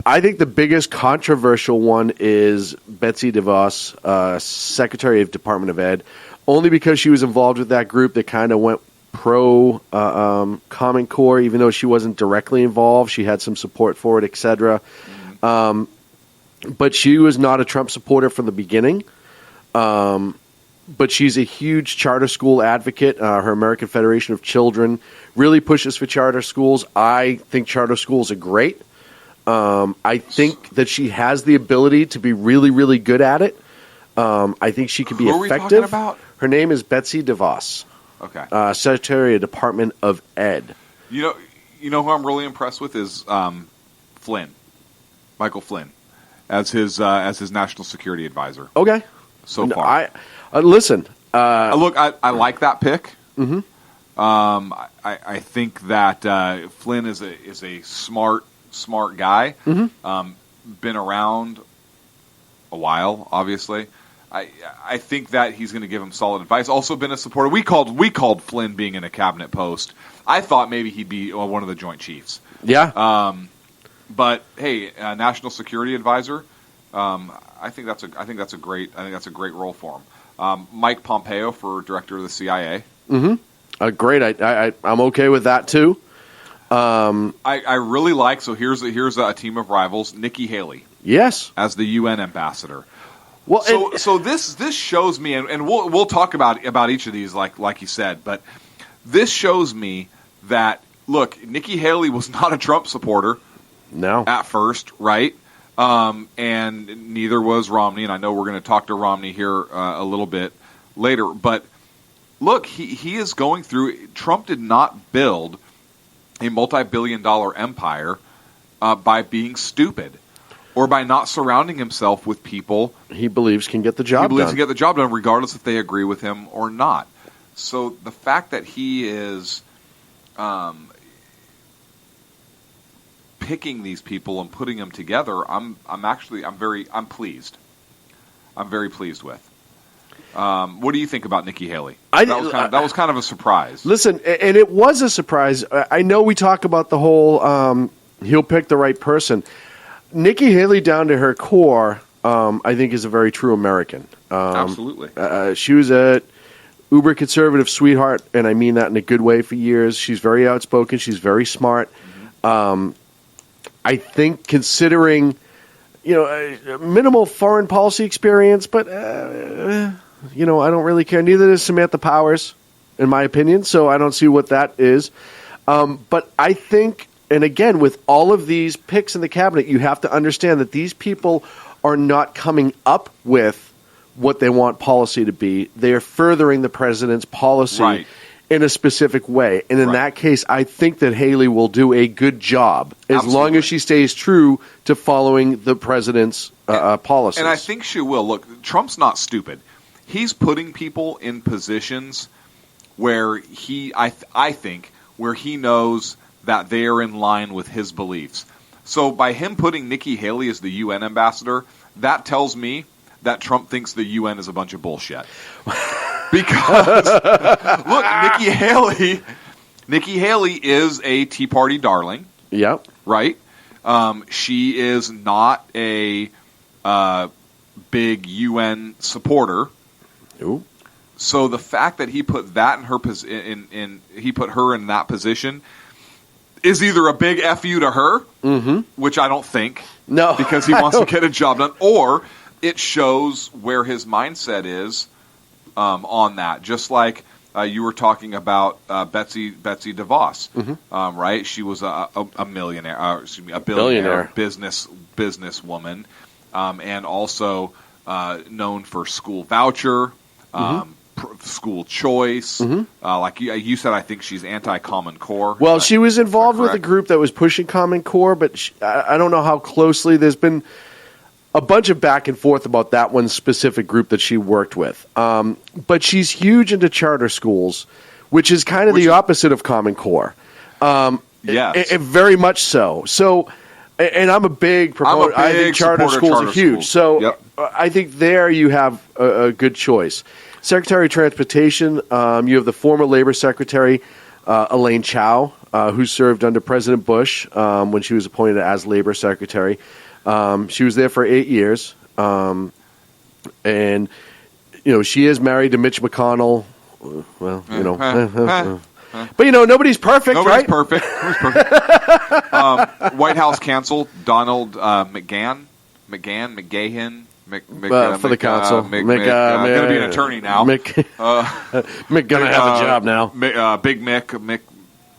I think the biggest controversial one is Betsy DeVos, Secretary of Department of Ed, only because she was involved with that group that kind of went pro Common Core, even though she wasn't directly involved. She had some support for it, etc. But she was not a Trump supporter from the beginning. But she's a huge charter school advocate. Her American Federation of Children really pushes for charter schools. I think charter schools are great. I think that she has the ability to be really, really good at it. I think she could be effective. Who are we talking about? Her name is Betsy DeVos. Okay. Secretary of Department of Ed. You know who I'm really impressed with is Flynn, Michael Flynn, as his national security advisor. Okay. So far, listen. Look, I like that pick. Mm-hmm. I think that Flynn is a smart guy. Mm-hmm. Been around a while, obviously. I think that he's going to give him solid advice. Also been a supporter. We called Flynn being in a cabinet post. I thought maybe he'd be one of the Joint Chiefs. Yeah. But hey, national security advisor. I think that's a great role for him. Mike Pompeo for director of the CIA. Mm-hmm. Great. I'm okay with that too. I really like. So here's a team of rivals. Nikki Haley. Yes. As the UN ambassador. Well, so this shows me, and we'll talk about each of these like you said, but this shows me that look, Nikki Haley was not a Trump supporter. No. At first, right? And neither was Romney, and I know we're going to talk to Romney here a little bit later. But look, he is going through. Trump did not build a multi-billion-dollar empire by being stupid or by not surrounding himself with people he believes can get the job done. He believes can get the job done, regardless if they agree with him or not. So the fact that he is picking these people and putting them together, I'm pleased. I'm very pleased with. What do you think about Nikki Haley? That was kind of a surprise. Listen, and it was a surprise. I know we talk about the whole he'll pick the right person. Nikki Haley, down to her core, I think is a very true American. Absolutely. She was a uber conservative sweetheart, and I mean that in a good way, for years. She's very outspoken. She's very smart. Mm-hmm. I think, considering, minimal foreign policy experience, but, I don't really care. Neither does Samantha Powers, in my opinion, so I don't see what that is. But I think, and again, with all of these picks in the cabinet, you have to understand that these people are not coming up with what they want policy to be. They are furthering the president's policy in a specific way. And in that case, I think that Haley will do a good job as long as she stays true to following the president's policies. And I think she will. Look, Trump's not stupid. he's putting people in positions where I think, where he knows that they are in line with his beliefs. So by him putting Nikki Haley as the UN ambassador, that tells me that Trump thinks the UN is a bunch of bullshit. Because, look, Nikki Haley is a Tea Party darling. Yep. Right? She is not a big UN supporter. Ooh. So the fact that he put that in her he put her in that position is either a big FU to her, which I don't think, because he wants to get a job done, or it shows where his mindset is on that. Just like you were talking about Betsy DeVos, right? She was a millionaire, a billionaire businesswoman, and also known for school voucher. School choice, like you said, I think she's anti-Common Core. Well, she was involved with a group that was pushing Common Core, but I don't know how closely. There's been a bunch of back and forth about that one specific group that she worked with. But she's huge into charter schools, which is kind of the opposite of Common Core. Yes. Very much so. So, and I'm a big proponent. I think charter schools are huge. So I think there you have a good choice. Secretary of Transportation, you have the former Labor Secretary, Elaine Chao, who served under President Bush when she was appointed as Labor Secretary. She was there for 8 years. And, she is married to Mitch McConnell. Well, but, nobody's perfect, right? Nobody's perfect. White House counsel, Donald McGahan. For the council. I'm going to be an attorney now. Mick going to have a job now. Big Mick,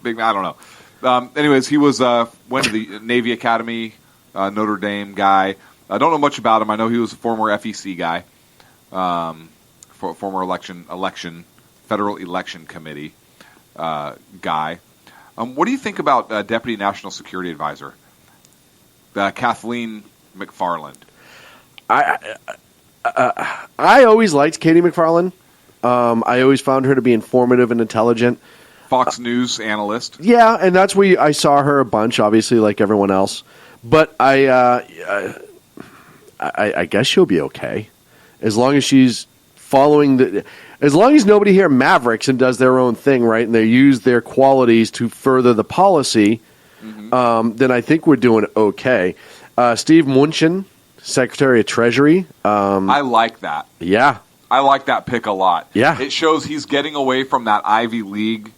I don't know. Anyways, he was went to the Navy Academy, Notre Dame guy. I don't know much about him. I know he was a former FEC guy, former Federal Election Committee guy. What do you think about Deputy National Security Advisor, Kathleen McFarland? I always liked Katie McFarland. I always found her to be informative and intelligent. Fox News analyst. Yeah, and that's where I saw her a bunch, obviously, like everyone else. But I guess she'll be okay as long as she's following as long as nobody here mavericks and does their own thing, right? And they use their qualities to further the policy. Then I think we're doing okay. Steve Mnuchin, Secretary of Treasury. I like that. Yeah. I like that pick a lot. Yeah. It shows he's getting away from that Ivy League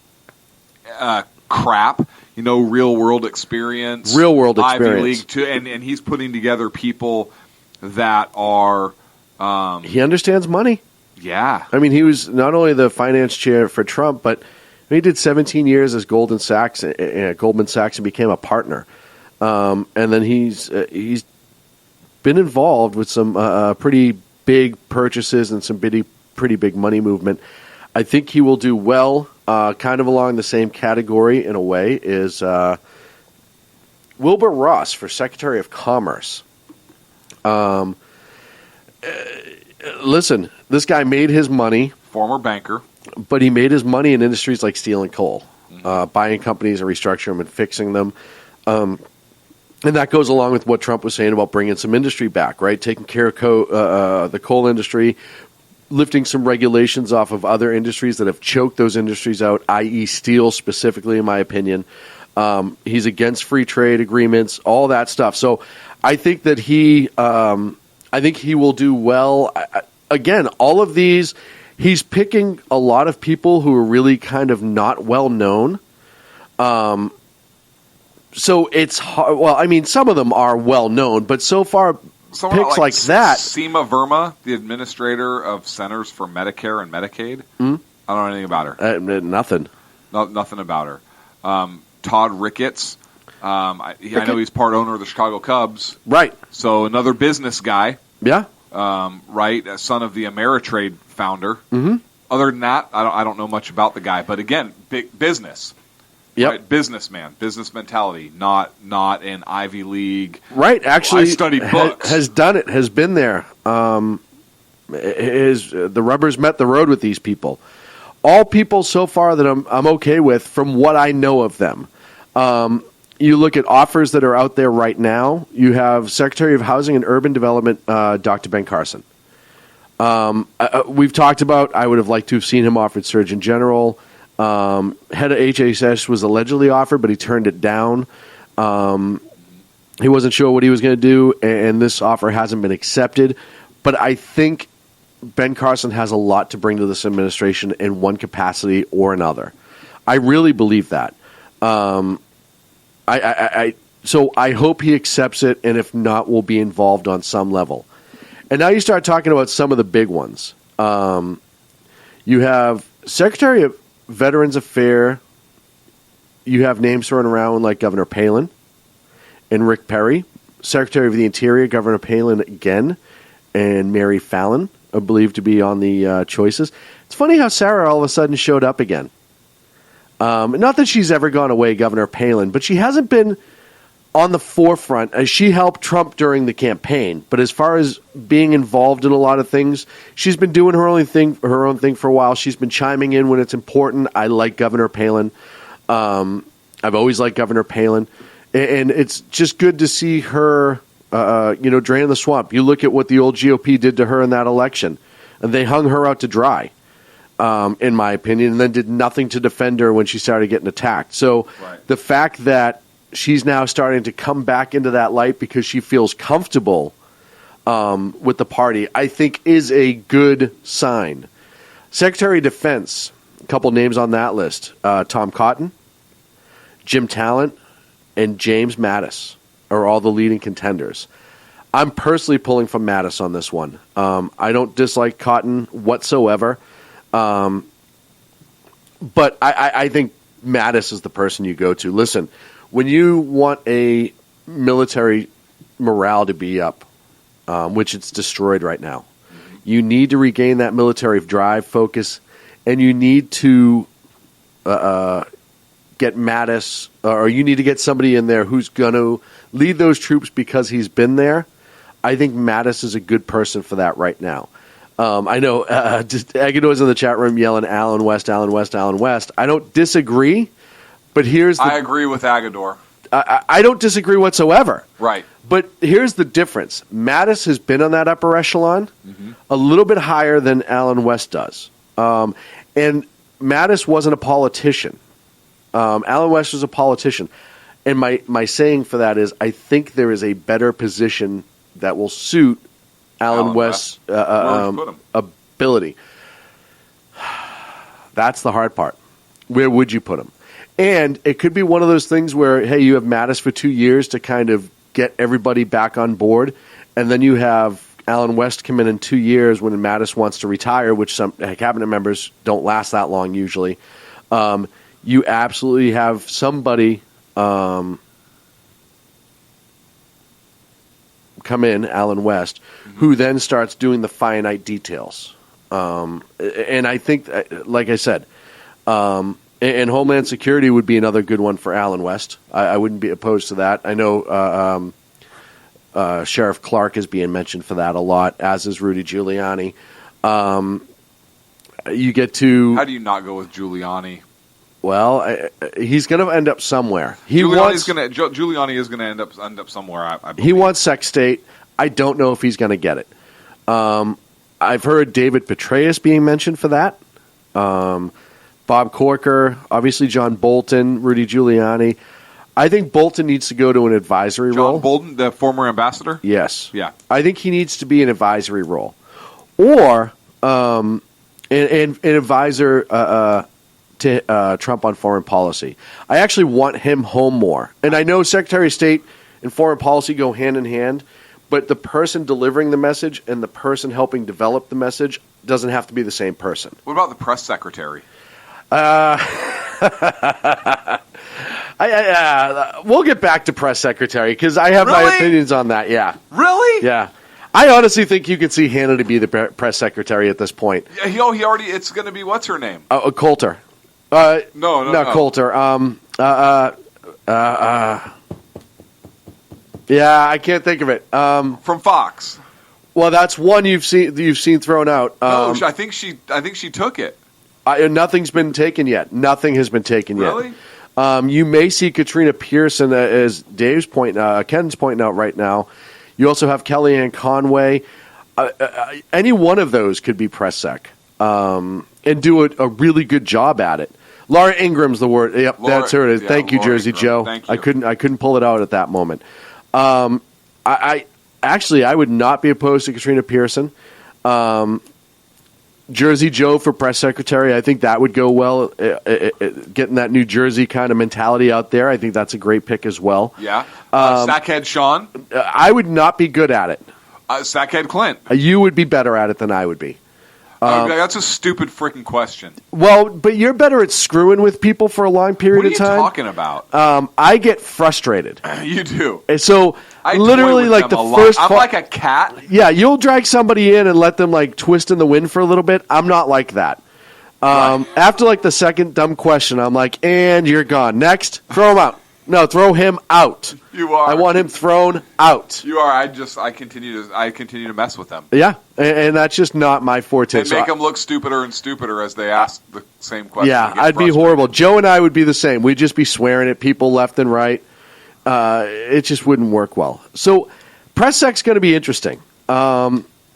crap, real world experience. Ivy League, and he's putting together people that are... he understands money. Yeah. I mean, he was not only the finance chair for Trump, but he did 17 years as Goldman Sachs and became a partner. And then he's been involved with some pretty big purchases and some pretty big money movement. I think he will do well, kind of along the same category in a way, is Wilbur Ross for Secretary of Commerce. Listen, this guy made his money. Former banker. But he made his money in industries like steel and coal, buying companies and restructuring them and fixing them. And that goes along with what Trump was saying about bringing some industry back, right? Taking care of the coal industry, lifting some regulations off of other industries that have choked those industries out, i.e. steel specifically, in my opinion. He's against free trade agreements, all that stuff. So I think that he will do well. Again, all of these, he's picking a lot of people who are really kind of not well known. So it's hard. Well, I mean, some of them are well known, but so far, picks like that. Seema Verma, the administrator of Centers for Medicare and Medicaid. I don't know anything about her. Nothing. Nothing about her. Todd Ricketts. I know he's part owner of the Chicago Cubs. Right. So another business guy. Yeah. Right. Son of the Ameritrade founder. Other than that, I don't know much about the guy. But again, big business. Yep. Right? Businessman, business mentality, not an Ivy League. Right, actually, I studied books. Has done it, has been there. The rubber's met the road with these people. All people so far that I'm okay with from what I know of them. You look at offers that are out there right now. You have Secretary of Housing and Urban Development, Dr. Ben Carson. We've talked about, I would have liked to have seen him offered Surgeon General. Head of HHS was allegedly offered, but he turned it down. He wasn't sure what he was going to do, and this offer hasn't been accepted. But I think Ben Carson has a lot to bring to this administration in one capacity or another. I really believe that. So I hope he accepts it, and if not, will be involved on some level. And now you start talking about some of the big ones. You have Secretary of Veterans Affairs. You have names thrown around like Governor Palin and Rick Perry. Secretary of the Interior, Governor Palin again, and Mary Fallon are believed to be on the choices. It's funny how Sarah all of a sudden showed up again. Not that she's ever gone away, Governor Palin, but she hasn't been on the forefront as she helped Trump during the campaign. But as far as being involved in a lot of things, she's been doing her own thing for a while. She's been chiming in when it's important. I like Governor Palin. I've always liked Governor Palin. And it's just good to see her, drain the swamp. You look at what the old GOP did to her in that election, and they hung her out to dry, in my opinion, and then did nothing to defend her when she started getting attacked. So the fact that she's now starting to come back into that light because she feels comfortable with the party, I think is a good sign. Secretary of Defense, a couple names on that list. Tom Cotton, Jim Talent, and James Mattis are all the leading contenders. I'm personally pulling from Mattis on this one. I don't dislike Cotton whatsoever, but I think Mattis is the person you go to. Listen, when you want a military morale to be up, which it's destroyed right now, you need to regain that military drive, focus, and you need to get Mattis, or you need to get somebody in there who's going to lead those troops because he's been there. I think Mattis is a good person for that right now. I know just Agador's in the chat room yelling Allen West, Allen West, Allen West. I don't disagree, but I agree with Agador. I don't disagree whatsoever. Right. But here's the difference. Mattis has been on that upper echelon a little bit higher than Allen West does. And Mattis wasn't a politician. Allen West was a politician. And my saying for that is I think there is a better position that will suit Allen West's ability. That's the hard part. Where would you put him? And it could be one of those things where, hey, you have Mattis for 2 years to kind of get everybody back on board, and then you have Allen West come in 2 years when Mattis wants to retire, which some cabinet members don't last that long usually. You absolutely have somebody come in, Allen West, who then starts doing the finite details. And I think, like I said, and Homeland Security would be another good one for Allen West. I wouldn't be opposed to that. I know Sheriff Clark is being mentioned for that a lot, as is Rudy Giuliani. You get to... How do you not go with Giuliani? Well, he's going to end up somewhere. Giuliani is going to end up somewhere, I believe. He wants sex state. I don't know if he's going to get it. I've heard David Petraeus being mentioned for that. Bob Corker, obviously John Bolton, Rudy Giuliani. I think Bolton needs to go to an advisory role. John Bolton, the former ambassador? Yes. Yeah. I think he needs to be an advisory role. Or an advisor to Trump on foreign policy. I actually want him home more. And I know Secretary of State and foreign policy go hand in hand, but the person delivering the message and the person helping develop the message doesn't have to be the same person. What about the press secretary? We'll get back to press secretary because I have my opinions on that. Yeah. Really? Yeah. I honestly think you could see Hannah to be the press secretary at this point. Yeah, he already. It's going to be what's her name? Coulter. No. Coulter. Yeah, I can't think of it. From Fox. Well, that's one you've seen thrown out. No, I think she took it. Nothing's been taken yet. Nothing has been taken yet. Really? You may see Katrina Pearson, as Ken's pointing out right now. You also have Kellyanne Conway. Any one of those could be press sec and do a really good job at it. Laura Ingram's the word. Yep, that's her. It is. Thank you, Laura Jersey Ingram. Joe. Thank you. I couldn't pull it out at that moment. I would not be opposed to Katrina Pearson. Jersey Joe for press secretary, I think that would go well. Getting that New Jersey kind of mentality out there, I think that's a great pick as well. Yeah. Sackhead Sean? I would not be good at it. Sackhead Clint? You would be better at it than I would be. That's a stupid freaking question. Well, but you're better at screwing with people for a long period of time. What are you talking about? I get frustrated. You do. And so I literally, toy with like them the a lot. first, I'm like a cat. Yeah, you'll drag somebody in and let them like twist in the wind for a little bit. I'm not like that. After like the second dumb question, I'm like, and you're gone. Next, throw him out. No, throw him out. You are. I want him thrown out. You are. I continue to mess with them. Yeah, and that's just not my forte. And make them look stupider and stupider as they ask the same question. Yeah, I'd be horrible. Joe and I would be the same. We'd just be swearing at people left and right. It just wouldn't work well. So press sec's going to be interesting.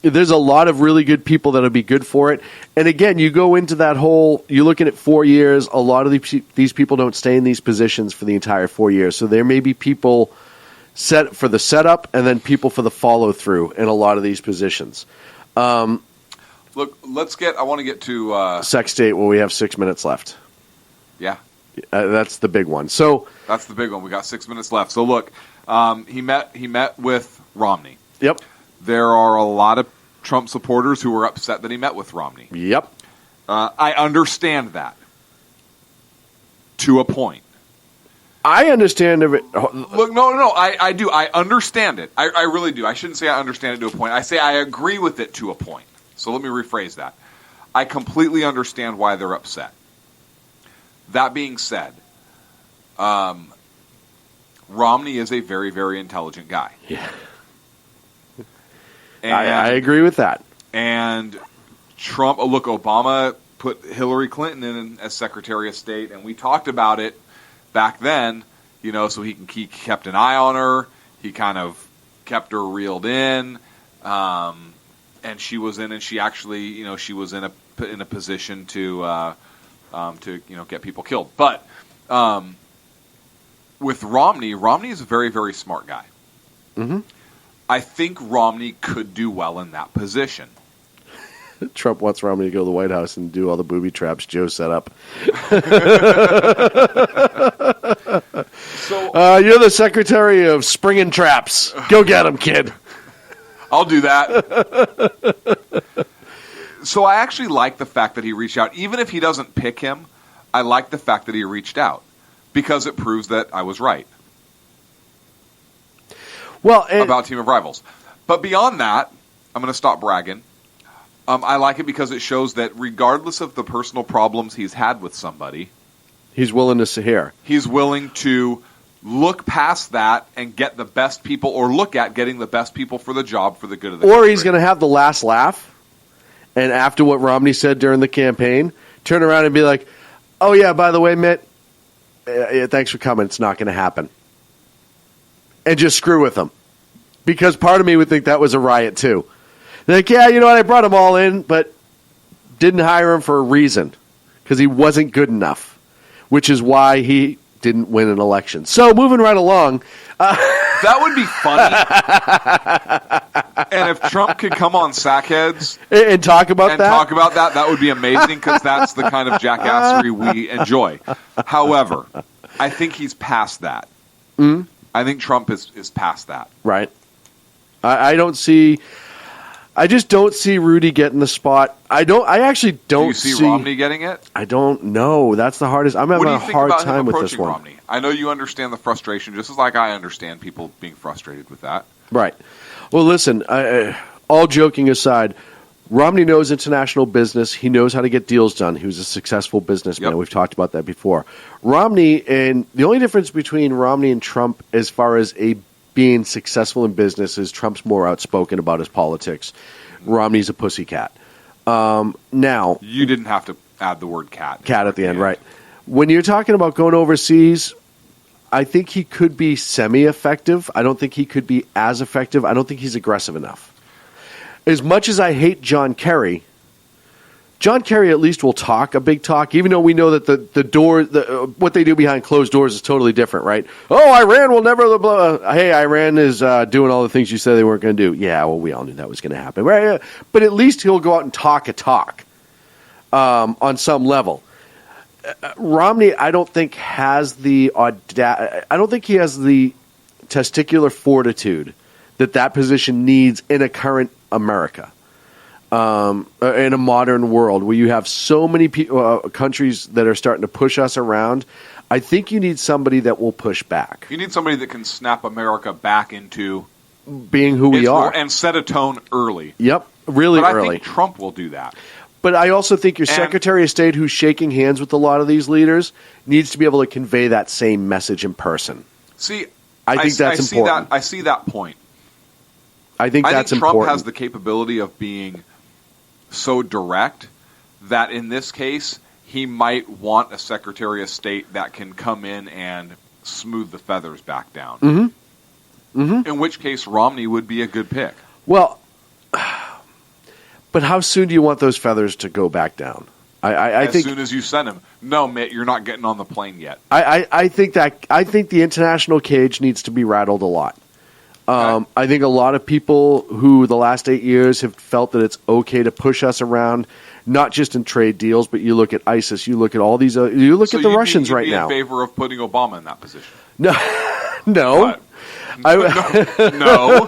There's a lot of really good people that'll be good for it. And again, you go into that whole, you're looking at 4 years. A lot of these people don't stay in these positions for the entire 4 years. So there may be people set for the setup and then people for the follow through in a lot of these positions. Look, I want to get to Sex State. Well, we have 6 minutes left. Yeah. That's the big one. So that's the big one. We got 6 minutes left. So look, he met with Romney. Yep. There are a lot of Trump supporters who were upset that he met with Romney. Yep. I understand that to a point. I understand if it. Look, no, I do. I understand it. I really do. I shouldn't say I understand it to a point. I say I agree with it to a point. So let me rephrase that. I completely understand why they're upset. That being said, Romney is a very, very intelligent guy. Yeah. And, I agree with that. And Trump, look, Obama put Hillary Clinton in as Secretary of State, and we talked about it back then, so he kept an eye on her. He kind of kept her reeled in, and she was in, and she actually, she was in a position to get people killed. But with Romney is a very, very smart guy. Mm-hmm. I think Romney could do well in that position. Trump wants Romney to go to the White House and do all the booby traps Joe set up. So you're the Secretary of Springing Traps. Go get him, kid. I'll do that. So I actually like the fact that he reached out. Even if he doesn't pick him, I like the fact that he reached out because it proves that I was right. Well, about Team of Rivals. But beyond that, I'm going to stop bragging. I like it because it shows that regardless of the personal problems he's had with somebody, he's willing to hear. He's willing to look past that and get the best people, or look at getting the best people for the job for the good of the country. Or he's going to have the last laugh, and after what Romney said during the campaign, turn around and be like, oh yeah, by the way, Mitt, thanks for coming. It's not going to happen. And just screw with them. Because part of me would think that was a riot too. They're like, yeah, you know what, I brought them all in, but didn't hire him for a reason. Because he wasn't good enough. Which is why he didn't win an election. So, moving right along. That would be funny. And if Trump could come on Sackheads and talk about that would be amazing, because that's the kind of jackassery we enjoy. However, I think he's past that. Mm-hmm. I think Trump is past that. Right. I just don't see Rudy getting the spot. I actually don't. Do you see Romney getting it? I don't know. That's the hardest. I'm having a hard time with this one. Romney? I know you understand the frustration, just as like I understand people being frustrated with that. Right. Well, listen, all joking aside, Romney knows international business. He knows how to get deals done. He was a successful businessman. Yep. We've talked about that before. Romney, and the only difference between Romney and Trump as far as a being successful in business is Trump's more outspoken about his politics. Romney's a pussycat. Now, you didn't have to add the word cat at the end, right? When you're talking about going overseas, I think he could be semi-effective. I don't think he could be as effective. I don't think he's aggressive enough. As much as I hate John Kerry at least will talk a big talk, even though we know that what they do behind closed doors is totally different, right? Oh, Iran will never, blah, blah. Hey, Iran is doing all the things you said they weren't going to do. Yeah, well, we all knew that was going to happen, right? But at least he'll go out and talk a talk on some level. Romney, I don't think has the I don't think he has the testicular fortitude that position needs in a current America, in a modern world where you have so many countries that are starting to push us around. I think you need somebody that will push back. You need somebody that can snap America back into being who we are and set a tone early. Yep, really but early. I think Trump will do that. But I also think your Secretary of State, who's shaking hands with a lot of these leaders, needs to be able to convey that same message in person. See, I think that's important. I see that point. I think that's Trump important. has the capability of being so direct that in this case, he might want a Secretary of State that can come in and smooth the feathers back down. Mm-hmm. Mm-hmm. In which case, Romney would be a good pick. Well, but how soon do you want those feathers to go back down? I think as soon as you send him. No, Mitt, you're not getting on the plane yet. I think the international cage needs to be rattled a lot. Okay. I think a lot of people who the last 8 years have felt that it's okay to push us around, not just in trade deals, but you look at ISIS, you look at all these, you look at the Russians right now. So you'd be in favor of putting Obama in that position? No, no. No.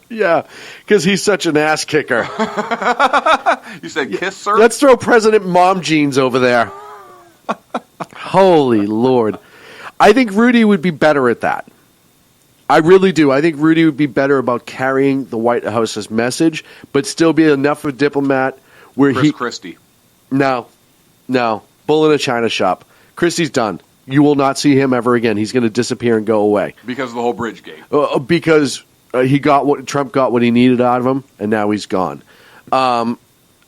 Yeah, because he's such an ass kicker. You said kiss, sir? Let's throw President Mom Jeans over there. Holy Lord. I think Rudy would be better at that. I really do. I think Rudy would be better about carrying the White House's message, but still be enough of a diplomat where Chris Christie. No. Bull in a china shop. Christie's done. You will not see him ever again. He's going to disappear and go away. Because of the whole Bridgegate. Because Trump got what he needed out of him, and now he's gone.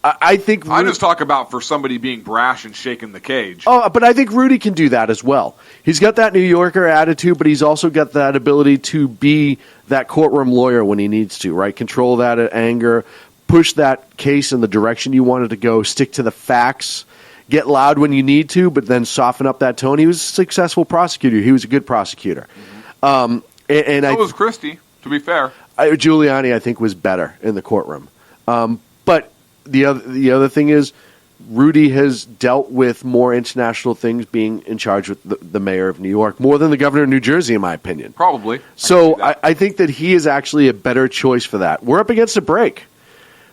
I think I just talk about for somebody being brash and shaking the cage. Oh, but I think Rudy can do that as well. He's got that New Yorker attitude, but he's also got that ability to be that courtroom lawyer when he needs to, right? Control that anger, push that case in the direction you want it to go, stick to the facts, get loud when you need to, but then soften up that tone. He was a successful prosecutor. He was a good prosecutor. Mm-hmm. So was Christie, to be fair. Giuliani, I think, was better in the courtroom. But the other thing is, Rudy has dealt with more international things being in charge with the mayor of New York, more than the governor of New Jersey, in my opinion. Probably. So I think that he is actually a better choice for that. We're up against a break.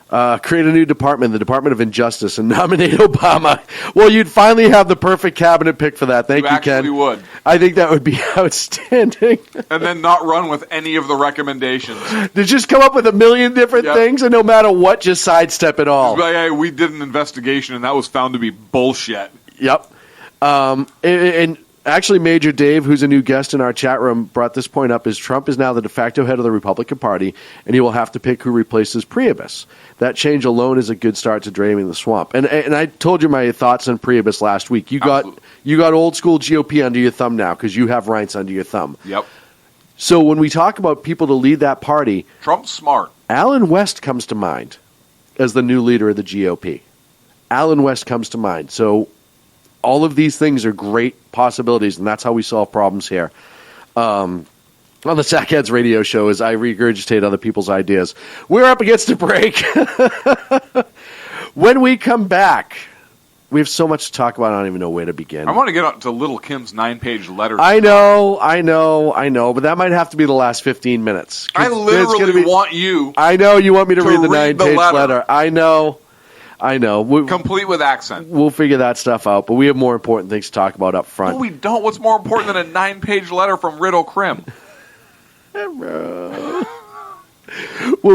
Create a new department, the Department of Injustice, and nominate Obama. Well, you'd finally have the perfect cabinet pick for that. Thank you, Ken. You actually would. I think that would be outstanding. And then not run with any of the recommendations. To just come up with a million different things, and no matter what, just sidestep it all. Like, hey, we did an investigation, and that was found to be bullshit. Yep. And actually, Major Dave, who's a new guest in our chat room, brought this point up, is Trump is now the de facto head of the Republican Party, and he will have to pick who replaces Priebus. That change alone is a good start to draining the swamp. And I told you my thoughts on Priebus last week. You got old school GOP under your thumb now because you have Reince under your thumb. Yep. So when we talk about people to lead that party, Trump's smart. Alan West comes to mind as the new leader of the GOP. Alan West comes to mind. So all of these things are great possibilities, and that's how we solve problems here. On the Sackheads radio show, as I regurgitate other people's ideas. We're up against a break. When we come back, we have so much to talk about, I don't even know where to begin. I want to get on to Little Kim's 9-page letter. I know, but that might have to be the last 15 minutes. I literally want you. I know, you want me to read the 9-page letter. I know. Complete with accent. We'll figure that stuff out, but we have more important things to talk about up front. No, we don't. What's more important than a 9-page letter from Riddle Krim? We'll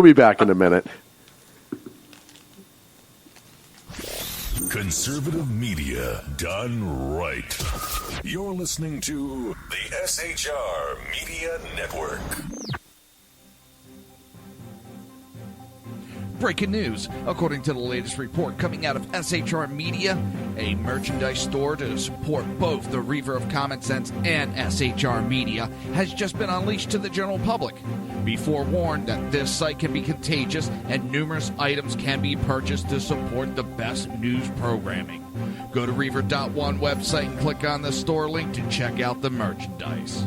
be back in a minute. Conservative media done right. You're listening to the SHR Media Network. Breaking news. According to the latest report coming out of SHR Media, a merchandise store to support both the Reaver of Common Sense and SHR Media has just been unleashed to the general public. Be forewarned that this site can be contagious and numerous items can be purchased to support the best news programming. Go to Reaver.one website and click on the store link to check out the merchandise.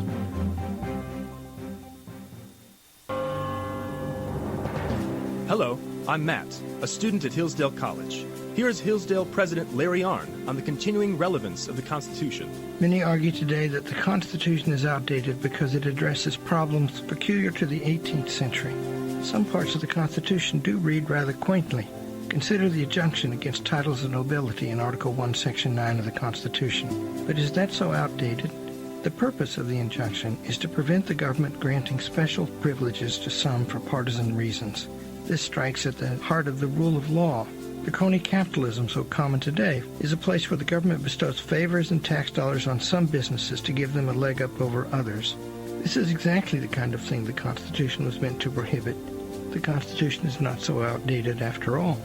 Hello, I'm Matt, a student at Hillsdale College. Here is Hillsdale President Larry Arnn on the continuing relevance of the Constitution. Many argue today that the Constitution is outdated because it addresses problems peculiar to the 18th century. Some parts of the Constitution do read rather quaintly. Consider the injunction against titles of nobility in Article 1, Section 9 of the Constitution. But is that so outdated? The purpose of the injunction is to prevent the government granting special privileges to some for partisan reasons. This strikes at the heart of the rule of law. The crony capitalism so common today is a place where the government bestows favors and tax dollars on some businesses to give them a leg up over others. This is exactly the kind of thing the Constitution was meant to prohibit. The Constitution is not so outdated after all.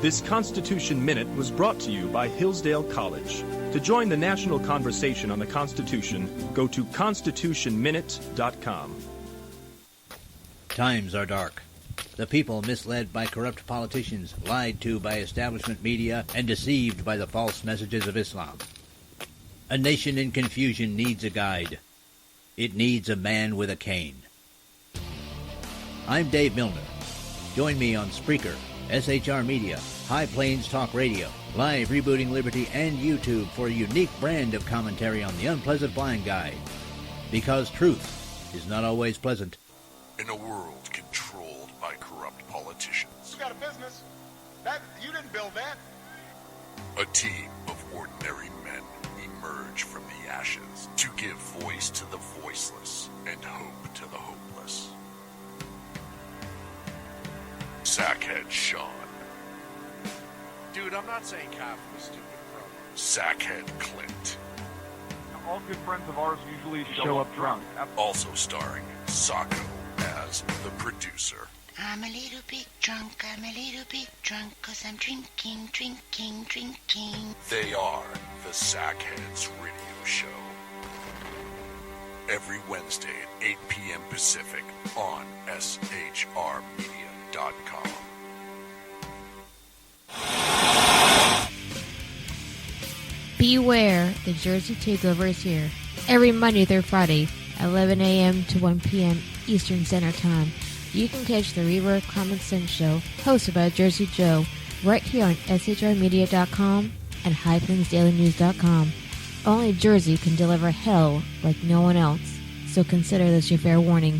This Constitution Minute was brought to you by Hillsdale College. To join the national conversation on the Constitution, go to constitutionminute.com. Times are dark. The people misled by corrupt politicians, lied to by establishment media, and deceived by the false messages of Islam. A nation in confusion needs a guide. It needs a man with a cane. I'm Dave Milner. Join me on Spreaker, SHR Media, High Plains Talk Radio, Live Rebooting Liberty, and YouTube for a unique brand of commentary on the unpleasant blind guide. Because truth is not always pleasant. In a world controlled by corrupt politicians. You got a business. You didn't build that. A team of ordinary men emerge from the ashes to give voice to the voiceless and hope to the hopeless. Sackhead Sean. Dude, I'm not saying half was stupid, bro. Sackhead Clint. All good friends of ours usually show up drunk. Also starring Sacco as the producer. I'm a little bit drunk, 'cause I'm drinking. They are the Sackheads Radio Show. Every Wednesday at 8 p.m. Pacific on SHRmedia.com. Beware, the Jersey Takeover is here. Every Monday through Friday, 11 a.m. to 1 p.m. Eastern Standard Time. You can catch the Reaver of Common Sense show, hosted by Jersey Joe, right here on SHRmedia.com and HighPlainsDailyNews.com. Only Jersey can deliver hell like no one else, so consider this your fair warning.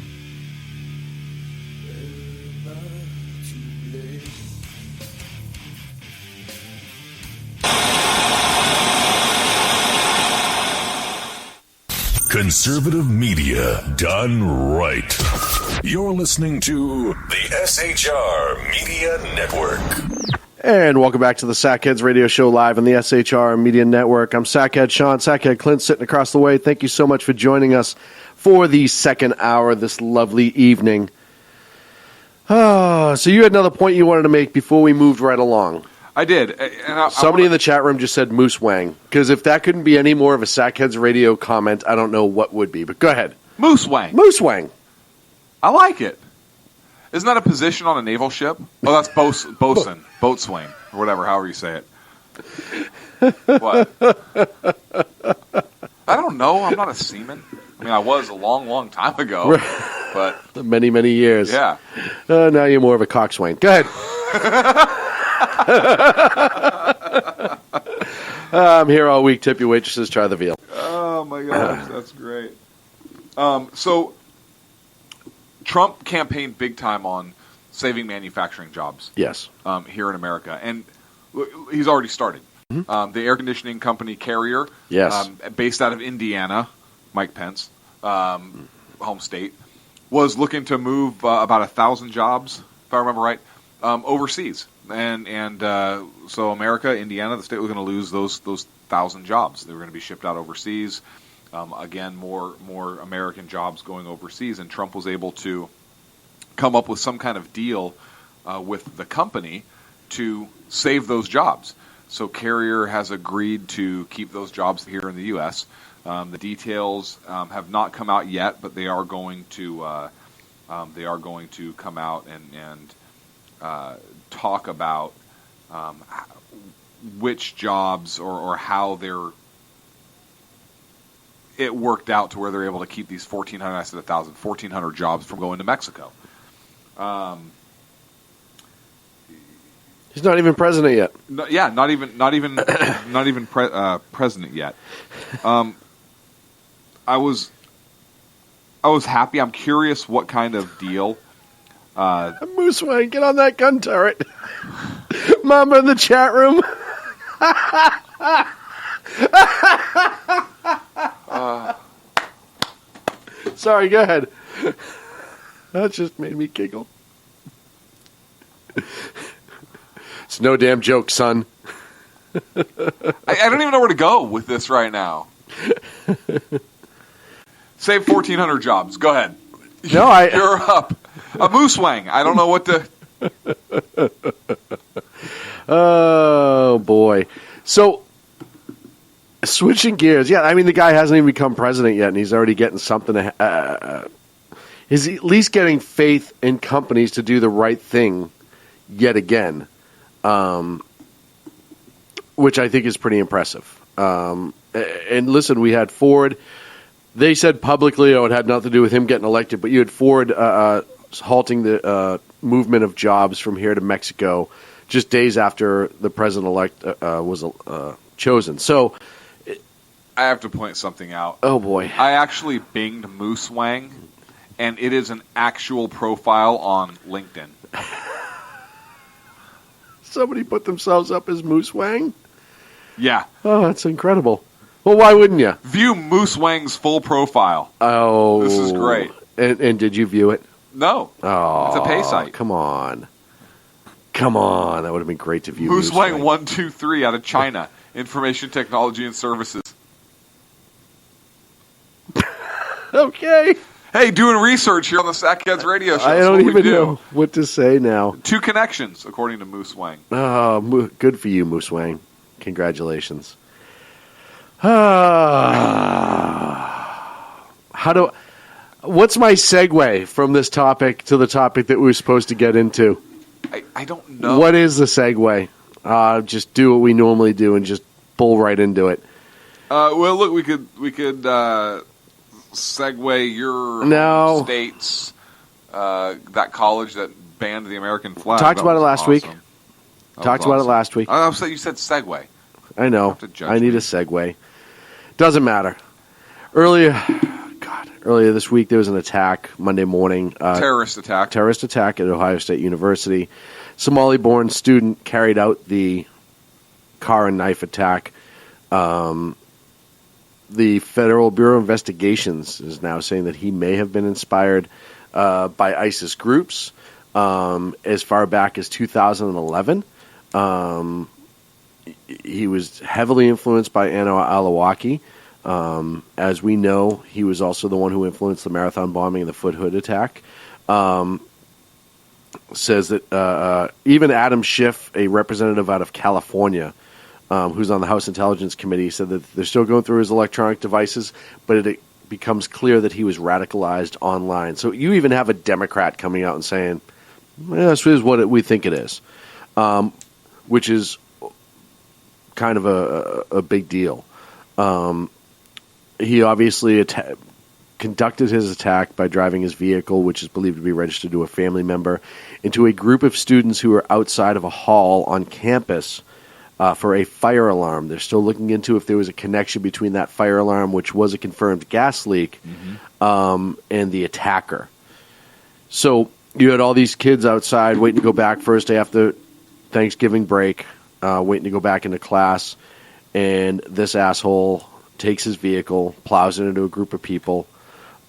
Conservative media done right. You're listening to the SHR Media Network. And welcome back to the Sackheads Radio Show live on the SHR Media Network. I'm Sackhead Sean, Sackhead Clint sitting across the way. Thank you so much for joining us for the second hour this lovely evening. So you had another point you wanted to make before we moved right along. I did. Somebody in the chat room just said Moose Wang, because if that couldn't be any more of a Sackheads Radio comment, I don't know what would be. But go ahead. Moose Wang. Moose Wang. I like it. Isn't that a position on a naval ship? Oh, that's bosun, boatswain, or whatever, however you say it. What? I don't know. I'm not a seaman. I mean, I was a long, long time ago, but many, many years. Yeah. Now you're more of a coxswain. Go ahead. I'm here all week. Tip your waitresses. Try the veal. Oh my gosh, that's great. So Trump campaigned big time on saving manufacturing jobs. Yes. Here in America, and he's already started. Mm-hmm. The air conditioning company Carrier, yes, based out of Indiana, Mike Pence, home state, was looking to move about 1,000 jobs, if I remember right, overseas. So America, Indiana, the state was going to lose those 1,000 jobs. They were going to be shipped out overseas. Again, more American jobs going overseas, and Trump was able to come up with some kind of deal with the company to save those jobs. So Carrier has agreed to keep those jobs here in the U.S. The details have not come out yet, but they are going to come out and talk about which jobs or how it worked out to where they're able to keep these 1,400, I said 1,000, 1,400 jobs from going to Mexico. He's not even president yet. Not even president yet. I was happy. I'm curious what kind of deal. Moose Wang, get on that gun turret. Mama in the chat room. Sorry, go ahead. That just made me giggle. It's no damn joke, son. I don't even know where to go with this right now. Save 1,400 jobs. Go ahead. No, You're up. A Moose Wang. I don't know what to... Oh, boy. So, switching gears. Yeah, I mean, the guy hasn't even become president yet, and he's already getting something. He's at least getting faith in companies to do the right thing yet again, which I think is pretty impressive. And listen, we had Ford. They said publicly, it had nothing to do with him getting elected, but you had Ford halting the movement of jobs from here to Mexico just days after the president-elect was chosen. So I have to point something out. Oh, boy. I actually binged Moose Wang, and it is an actual profile on LinkedIn. Somebody put themselves up as Moose Wang? Yeah. Oh, that's incredible. Well, why wouldn't you? View Moose Wang's full profile. Oh. This is great. And did you view it? No. Oh. It's a pay site. Come on. Come on. That would have been great to view. Moose Wang 123 out of China. Information Technology and Services. Okay. Hey, doing research here on the Sackheads Radio Show. I don't even know what to say now. 2 connections, according to Moose Wang. Oh, good for you, Moose Wang. Congratulations. What's my segue from this topic to the topic that we were supposed to get into? I don't know. What is the segue? Just do what we normally do and just pull right into it. Well, look, we could segue your home state's that college that banned the American flag. Talked about it last week. Talked about it last week. I was you said segue. I know. I need a segue. Doesn't matter. Earlier this week there was an attack Monday morning. Terrorist attack at Ohio State University. Somali-born student carried out the car and knife attack. The Federal Bureau of Investigations is now saying that he may have been inspired by ISIS groups as far back as 2011. He was heavily influenced by Anwar al-Awlaki. As we know, he was also the one who influenced the marathon bombing and the Foot Hood attack. Says that even Adam Schiff, a representative out of California, who's on the House Intelligence Committee, said that they're still going through his electronic devices, but it becomes clear that he was radicalized online. So you even have a Democrat coming out and saying, this is what we think it is, which is kind of a big deal. He obviously conducted his attack by driving his vehicle, which is believed to be registered to a family member, into a group of students who were outside of a hall on campus for a fire alarm. They're still looking into if there was a connection between that fire alarm, which was a confirmed gas leak, and the attacker. So you had all these kids outside waiting to go back first day after Thanksgiving break, waiting to go back into class, and this asshole takes his vehicle, plows it into a group of people,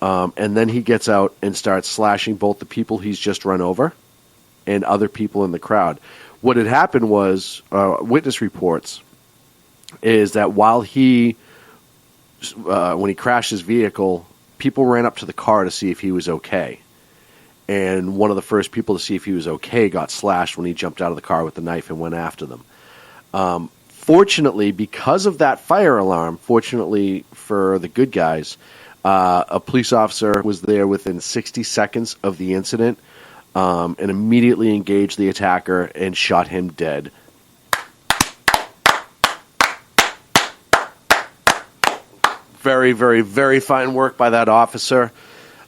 and then he gets out and starts slashing both the people he's just run over and other people in the crowd. What had happened was, witness reports, is that while when he crashed his vehicle, people ran up to the car to see if he was okay. And one of the first people to see if he was okay got slashed when he jumped out of the car with the knife and went after them. Fortunately, because of that fire alarm, fortunately for the good guys, a police officer was there within 60 seconds of the incident and immediately engaged the attacker and shot him dead. Very, very, very fine work by that officer.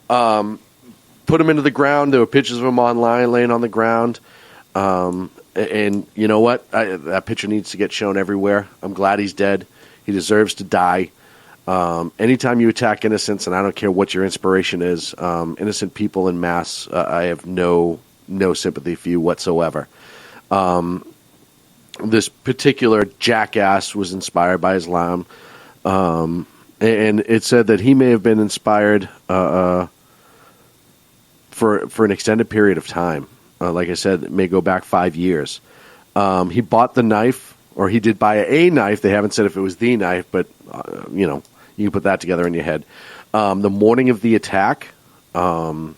Put him into the ground. There were pictures of him online laying on the ground. And you know what? That picture needs to get shown everywhere. I'm glad he's dead. He deserves to die. Anytime you attack innocents, and I don't care what your inspiration is, innocent people in mass, I have no sympathy for you whatsoever. This particular jackass was inspired by Islam. And it said that he may have been inspired for an extended period of time. Like I said, it may go back 5 years. He bought the knife, or he did buy a knife. They haven't said if it was the knife, but, you can put that together in your head. The morning of the attack, so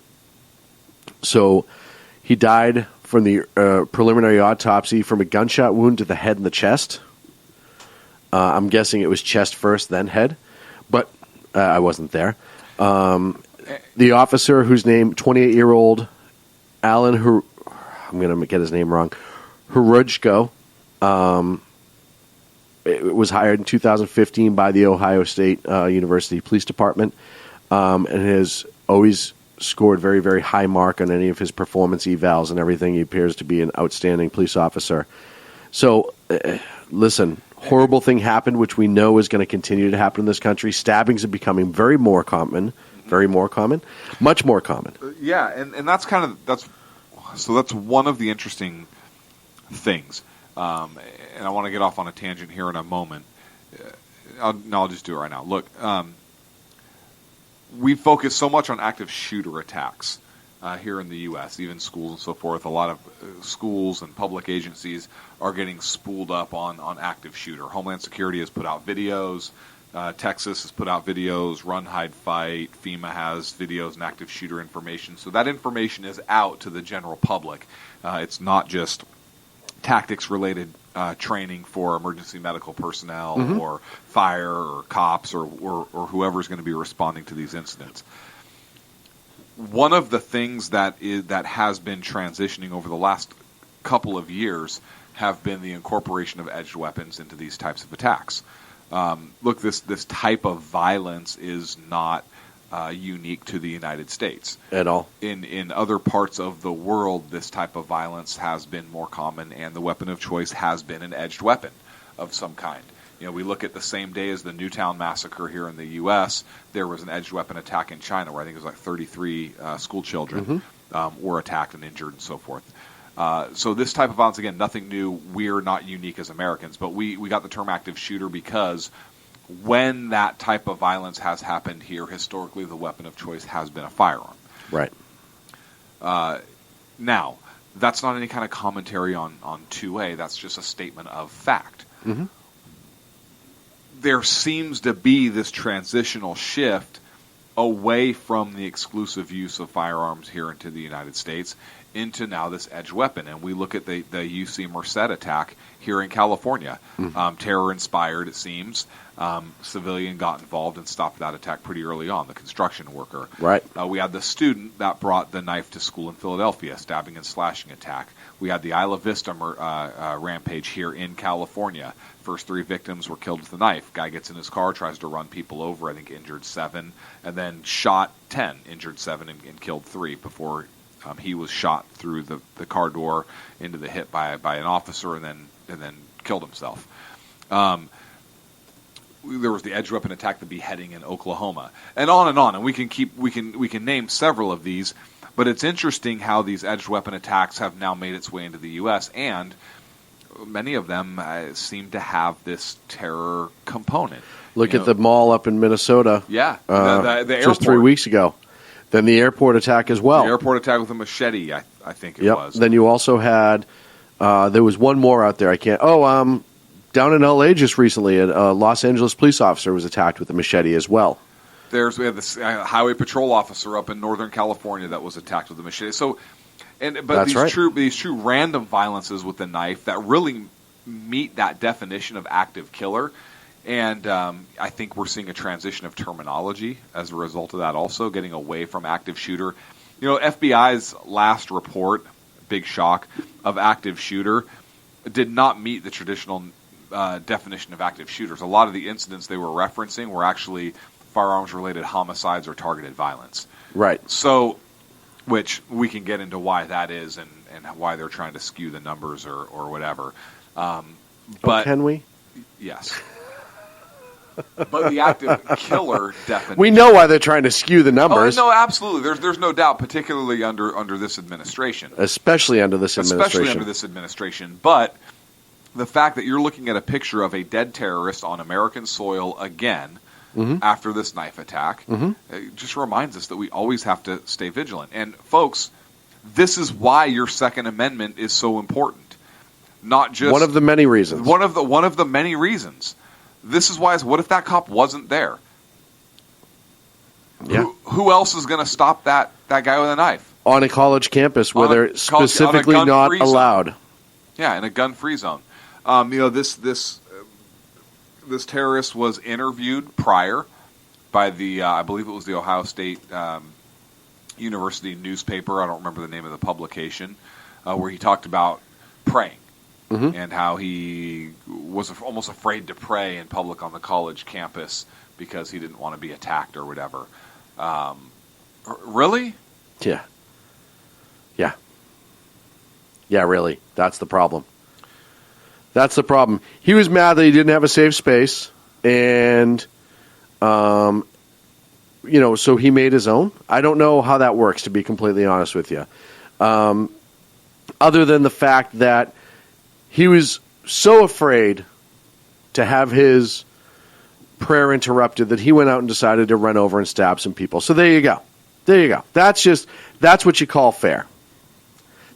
he died from the preliminary autopsy from a gunshot wound to the head and the chest. I'm guessing it was chest first, then head. But I wasn't there. The officer, whose name, 28-year-old Alan, I'm going to get his name wrong, Hurujko, it was hired in 2015 by the Ohio State University Police Department, and has always scored very, very high mark on any of his performance evals and everything. He appears to be an outstanding police officer. So, listen, horrible thing happened, which we know is going to continue to happen in this country. Stabbings are becoming much more common. Yeah, and that's that's one of the interesting things. And I want to get off on a tangent here in a moment. I'll just do it right now. Look, we focus so much on active shooter attacks here in the U.S., even schools and so forth. A lot of schools and public agencies are getting spooled up on active shooter. Homeland Security has put out videos. Texas has put out videos. Run, Hide, Fight. FEMA has videos and active shooter information. So that information is out to the general public. It's not just tactics-related training for emergency medical personnel or fire or cops or whoever's going to be responding to these incidents. One of the things that has been transitioning over the last couple of years have been the incorporation of edged weapons into these types of attacks. Look, this type of violence is not unique to the United States at all. In other parts of the world, this type of violence has been more common, and the weapon of choice has been an edged weapon of some kind. We look at the same day as the Newtown massacre here in the U.S., there was an edged weapon attack in China where I think it was like 33 school children were attacked and injured and so forth. So this type of violence, again, nothing new. We're not unique as Americans, but we got the term active shooter because when that type of violence has happened here, historically the weapon of choice has been a firearm. Right. Now, that's not any kind of commentary on 2A. That's just a statement of fact. There seems to be this transitional shift away from the exclusive use of firearms here into the United States into now this edged weapon. And we look at the UC Merced attack here in California. Terror-inspired, it seems. Civilian got involved and stopped that attack pretty early on, the construction worker. Right. We had the student that brought the knife to school in Philadelphia, stabbing and slashing attack. We had the Isla Vista rampage here in California. First 3 victims were killed with a knife. Guy gets in his car, tries to run people over, I think injured 7, and then shot 10, injured 7, and killed 3 before he was shot through the car door into the hip by an officer and then killed himself. There was the edged weapon attack, the beheading in Oklahoma, and on, and we can name several of these. But it's interesting how these edged weapon attacks have now made its way into the U.S. and many of them seem to have this terror component. Look at the mall up in Minnesota. Yeah, the airport. Just 3 weeks ago. Then the airport attack as well. The airport attack with a machete, I think it was. Then you also had There was one more out there. I can't. Down in L.A. just recently, a Los Angeles police officer was attacked with a machete as well. We have this highway patrol officer up in Northern California that was attacked with a machete. So, these true random violences with the knife that really meet that definition of active killer. And I think we're seeing a transition of terminology as a result of that also, getting away from active shooter. FBI's last report, big shock, of active shooter did not meet the traditional definition of active shooters. A lot of the incidents they were referencing were actually firearms-related homicides or targeted violence. Right. So, which we can get into why that is and why they're trying to skew the numbers or whatever. But can we? Yes. But the active killer definition. We know why they're trying to skew the numbers. Oh, no, absolutely. There's no doubt, particularly under this administration. Especially under this administration. But the fact that you're looking at a picture of a dead terrorist on American soil again after this knife attack it just reminds us that we always have to stay vigilant. And folks, this is why your Second Amendment is so important. Not just one of the many reasons. One of the many reasons. This is why. What if that cop wasn't there? Yeah. Who else is going to stop that guy with a knife on a college campus where they're specifically not allowed? Yeah, in a gun-free zone. This terrorist was interviewed prior by the I believe it was the Ohio State University newspaper. I don't remember the name of the publication, where he talked about praying. And how he was almost afraid to pray in public on the college campus because he didn't want to be attacked or whatever. Really? Yeah. Yeah, really. That's the problem. He was mad that he didn't have a safe space, and, so he made his own. I don't know how that works, to be completely honest with you. Other than the fact that he was so afraid to have his prayer interrupted that he went out and decided to run over and stab some people. So there you go. That's what you call fair.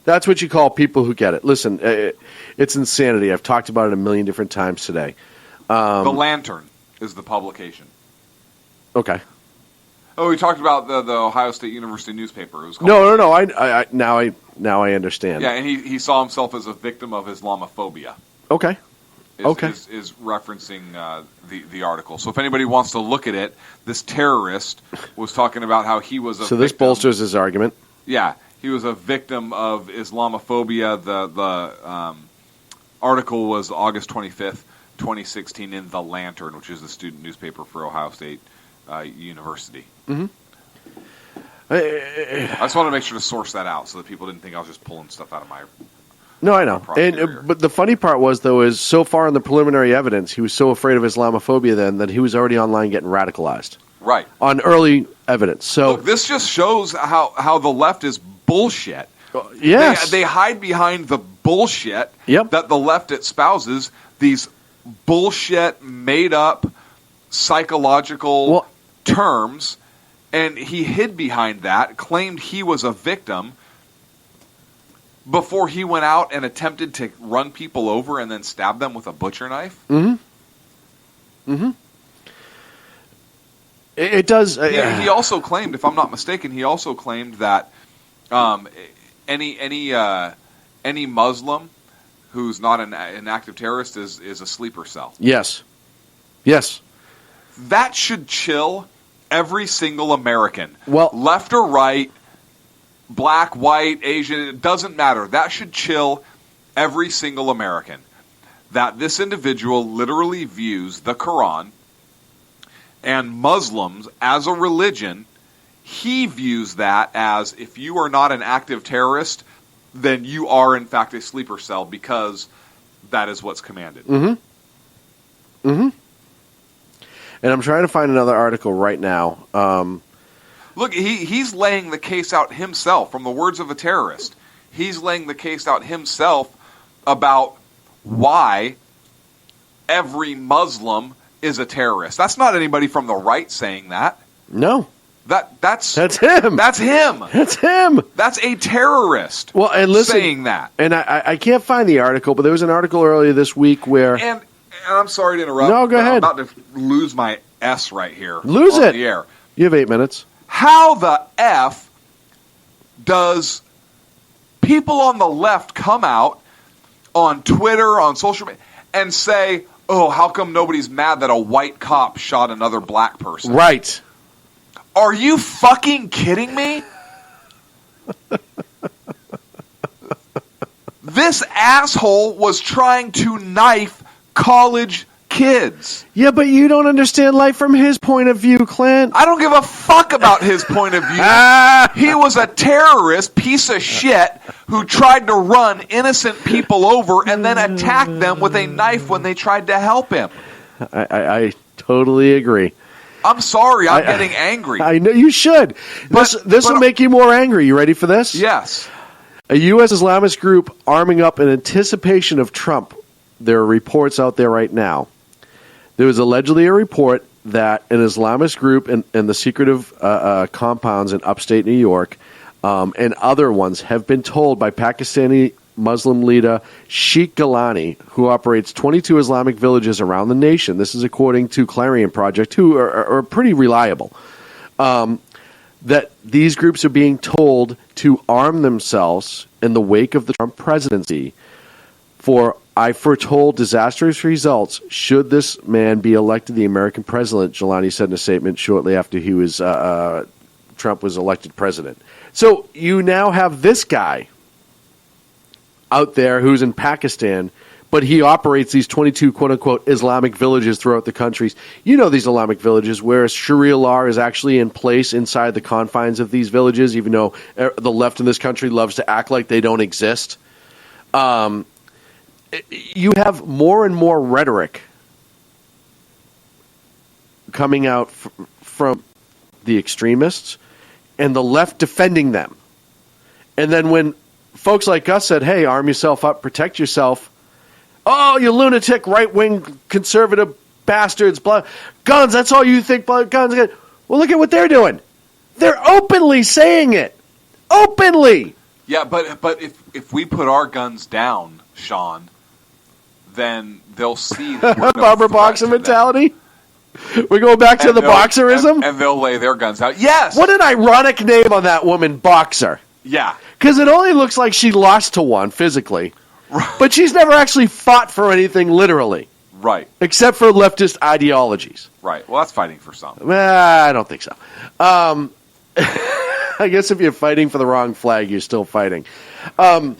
That's what you call people who get it. Listen, it's insanity. I've talked about it a million different times today. The Lantern is the publication. Okay. Oh, we talked about the Ohio State University newspaper. It was called No. I now I understand. Yeah, and he saw himself as a victim of Islamophobia. Okay. Is referencing the article. So if anybody wants to look at it, this terrorist was talking about how he was a victim. This bolsters his argument. Yeah, he was a victim of Islamophobia. The article was August 25th, 2016 in The Lantern, which is the student newspaper for Ohio State University. I just wanted to make sure to source that out so that people didn't think I was just pulling stuff out of my... No, I know. But the funny part was, though, is so far in the preliminary evidence, he was so afraid of Islamophobia then that he was already online getting radicalized. Right. On early evidence. So look, this just shows how the left is bullshit. Yes. They hide behind the bullshit that the left espouses, these bullshit, made-up, psychological terms, and he hid behind that, claimed he was a victim before he went out and attempted to run people over and then stab them with a butcher knife. It does. He also claimed, if I'm not mistaken, that any Muslim who's not an active terrorist is a sleeper cell. Yes. That should chill every single American. Well, left or right, black, white, Asian, it doesn't matter. That should chill every single American. That this individual literally views the Quran and Muslims as a religion. He views that as, if you are not an active terrorist, then you are in fact a sleeper cell, because that is what's commanded. And I'm trying to find another article right now. Look, he's laying the case out himself, from the words of a terrorist. He's laying the case out himself about why every Muslim is a terrorist. That's not anybody from the right saying that. No. That's him. That's him. That's him. That's a terrorist. Well, and listen, saying that. And I can't find the article, but there was an article earlier this week where. And I'm sorry to interrupt. No, go ahead. I'm about to lose my S right here. Lose on it. The air. You have 8 minutes. How the F does people on the left come out on Twitter, on social media, and say, oh, how come nobody's mad that a white cop shot another black person? Right. Are you fucking kidding me? This asshole was trying to knife college kids. Yeah, but you don't understand life from his point of view, Clint. I don't give a fuck about his point of view. He was a terrorist piece of shit who tried to run innocent people over and then attacked them with a knife when they tried to help him. I totally agree. I'm sorry, I'm getting angry. I know you should. This will make you more angry. You ready for this? Yes. A U.S. Islamist group arming up in anticipation of Trump. There are reports out there right now. There was allegedly a report that an Islamist group in the secretive compounds in upstate New York and other ones have been told by Pakistani Muslim leader Sheikh Gilani, who operates 22 Islamic villages around the nation. This is according to Clarion Project, who are pretty reliable. That these groups are being told to arm themselves in the wake of the Trump presidency for, I foretold, disastrous results should this man be elected the American president, Gilani said in a statement shortly after he was Trump was elected president. So you now have this guy out there who's in Pakistan, but he operates these 22 quote-unquote Islamic villages throughout the countries. You know these Islamic villages where Sharia law is actually in place inside the confines of these villages, even though the left in this country loves to act like they don't exist. You have more and more rhetoric coming out from the extremists and the left defending them. And then when folks like us said, hey, arm yourself up, protect yourself, oh, you lunatic, right-wing, conservative bastards, blah, guns, that's all you think, blah, guns. Well, look at what they're doing. They're openly saying it. Openly. Yeah, but if we put our guns down, Sean, then they'll see that we're no Barbara Boxer mentality? We're going back to the boxerism? And they'll lay their guns out. Yes! What an ironic name on that woman, Boxer. Yeah. Because it only looks like she lost to one physically. Right. But she's never actually fought for anything literally. Right. Except for leftist ideologies. Right. Well, that's fighting for something. I don't think so. I guess if you're fighting for the wrong flag, you're still fighting. But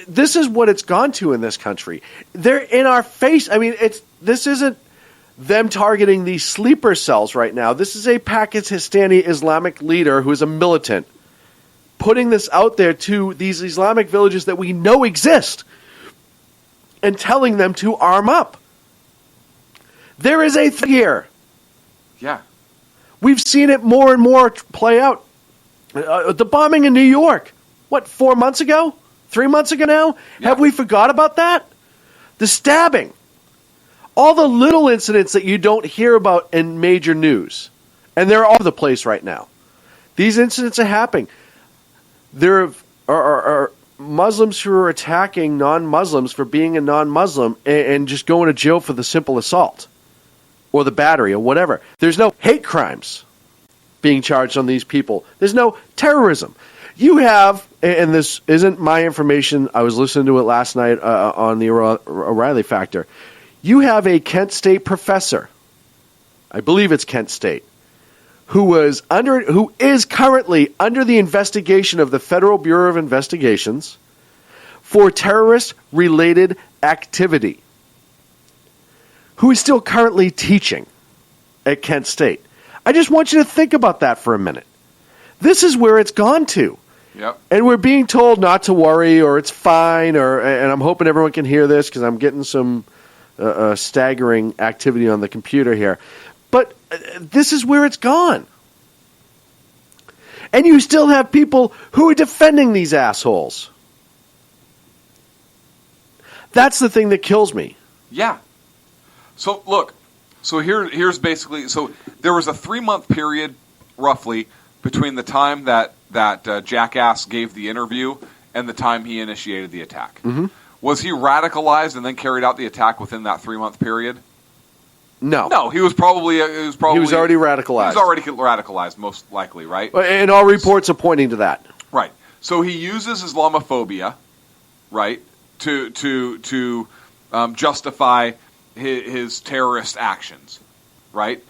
this is what it's gone to in this country. They're in our face. I mean, this isn't them targeting these sleeper cells right now. This is a Pakistani Islamic leader who is a militant putting this out there to these Islamic villages that we know exist and telling them to arm up. There is a thing here. Yeah. We've seen it more and more play out. The bombing in New York, 4 months ago? 3 months ago now? Yeah. Have we forgot about that? The stabbing. All the little incidents that you don't hear about in major news. And they're all over the place right now. These incidents are happening. There are Muslims who are attacking non-Muslims for being a non-Muslim and just going to jail for the simple assault or the battery or whatever. There's no hate crimes being charged on these people. There's no terrorism. You have, and this isn't my information, I was listening to it last night on the O'Reilly Factor. You have a Kent State professor, I believe it's Kent State, who is currently under the investigation of the Federal Bureau of Investigations for terrorist-related activity, who is still currently teaching at Kent State. I just want you to think about that for a minute. This is where it's gone to. Yep. And we're being told not to worry or it's fine, and I'm hoping everyone can hear this because I'm getting some staggering activity on the computer here. But this is where it's gone. And you still have people who are defending these assholes. That's the thing that kills me. Yeah. So, look, So here's basically, so there was a 3-month period, roughly, between the time that Jackass gave the interview and the time he initiated the attack. Mm-hmm. Was he radicalized and then carried out the attack within that 3-month period? No. He was probably He was already radicalized. He was already radicalized, most likely, right? And all reports are pointing to that. Right. So he uses Islamophobia, right, to justify his terrorist actions, right?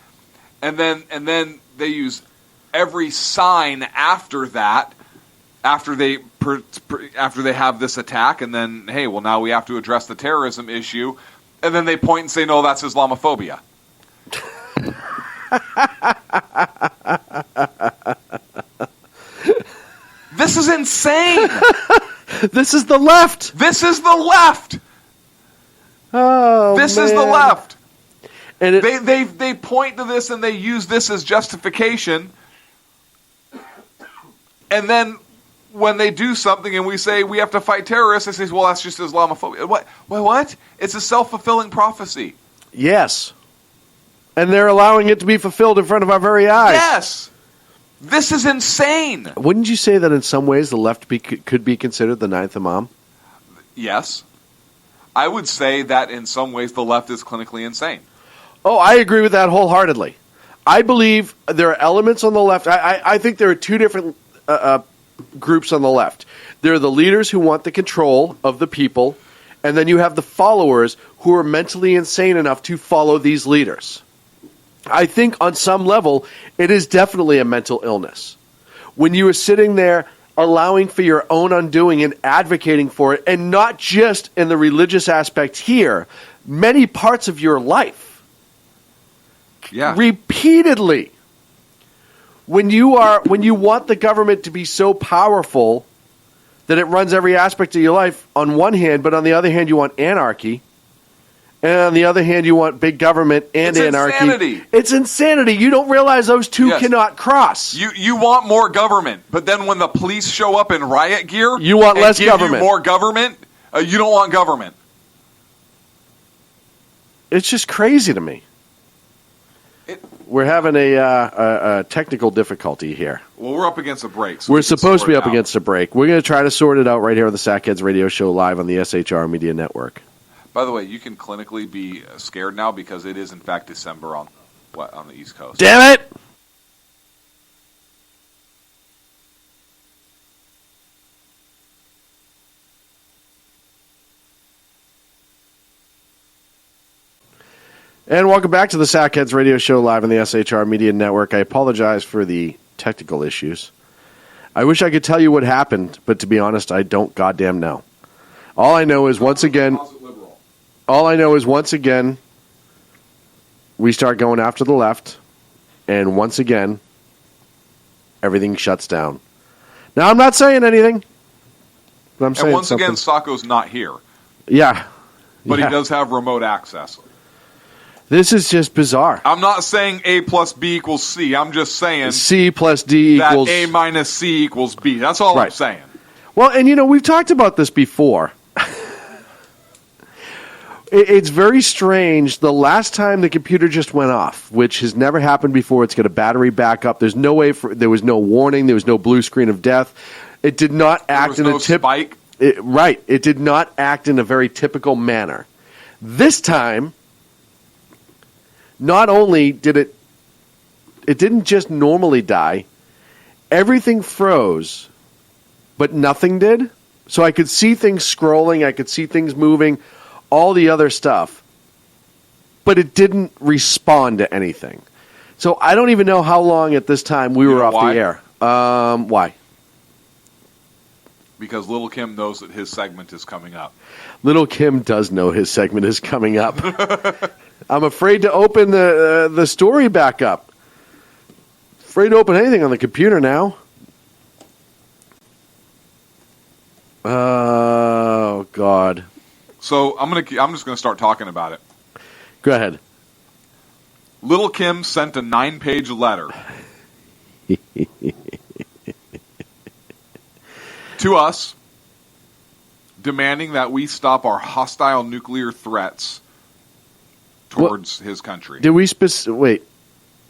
And then they use every sign after that, after they have this attack, and then, hey, well, now we have to address the terrorism issue, and then they point and say, no, that's Islamophobia. This is insane. This is the left. This is the left. Oh, this man. is the left. And they point to this and they use this as justification. And then when they do something and we say we have to fight terrorists, they say, well, that's just Islamophobia. What? It's a self-fulfilling prophecy. Yes. And they're allowing it to be fulfilled in front of our very eyes. Yes. This is insane. Wouldn't you say that in some ways the left could be considered the ninth imam? Yes. I would say that in some ways the left is clinically insane. Oh, I agree with that wholeheartedly. I believe there are elements on the left. I think there are two different groups on the left. There are the leaders who want the control of the people, and then you have the followers who are mentally insane enough to follow these leaders. I think on some level, it is definitely a mental illness. When you are sitting there allowing for your own undoing and advocating for it, and not just in the religious aspect here, many parts of your life. Yeah. Repeatedly. When you want the government to be so powerful that it runs every aspect of your life on one hand, but on the other hand you want anarchy. And on the other hand, you want big government and anarchy. Insanity. It's insanity. You don't realize those two cannot cross. You want more government, but then when the police show up in riot gear, you want less give government. You more government. You don't want government. It's just crazy to me. We're having a technical difficulty here. Well, we're up against a break. So we're supposed to be up against a break. We're going to try to sort it out right here on the Sackheads Radio Show live on the SHR Media Network. By the way, you can clinically be scared now because it is, in fact, December on the East Coast. Damn it! And welcome back to the Sackheads Radio Show live on the SHR Media Network. I apologize for the technical issues. I wish I could tell you what happened, but to be honest, I don't goddamn know. All I know is once again, we start going after the left, and once again, everything shuts down. Now, I'm not saying anything, but I'm saying and once something. again, Sacco's not here. Yeah. But he does have remote access. This is just bizarre. I'm not saying A plus B equals C. I'm just saying C plus D equals... that A minus C equals B. That's all I'm saying. Well, and we've talked about this before. It's very strange. The last time the computer just went off, which has never happened before, it's got a battery backup. There's no way there was no warning. There was no blue screen of death. It did not act in a spike. Right. It did not act in a very typical manner. This time, not only did it didn't just normally die, everything froze, but nothing did. So I could see things scrolling, I could see things moving, all the other stuff, but it didn't respond to anything. So I don't even know how long at this time we were off the air. Why? Because Little Kim knows that his segment is coming up. Little Kim does know his segment is coming up. I'm afraid to open the story back up. Afraid to open anything on the computer now. Oh, God. So I'm just gonna start talking about it. Go ahead. Little Kim sent a 9-page letter to us demanding that we stop our hostile nuclear threats towards his country. Did we wait?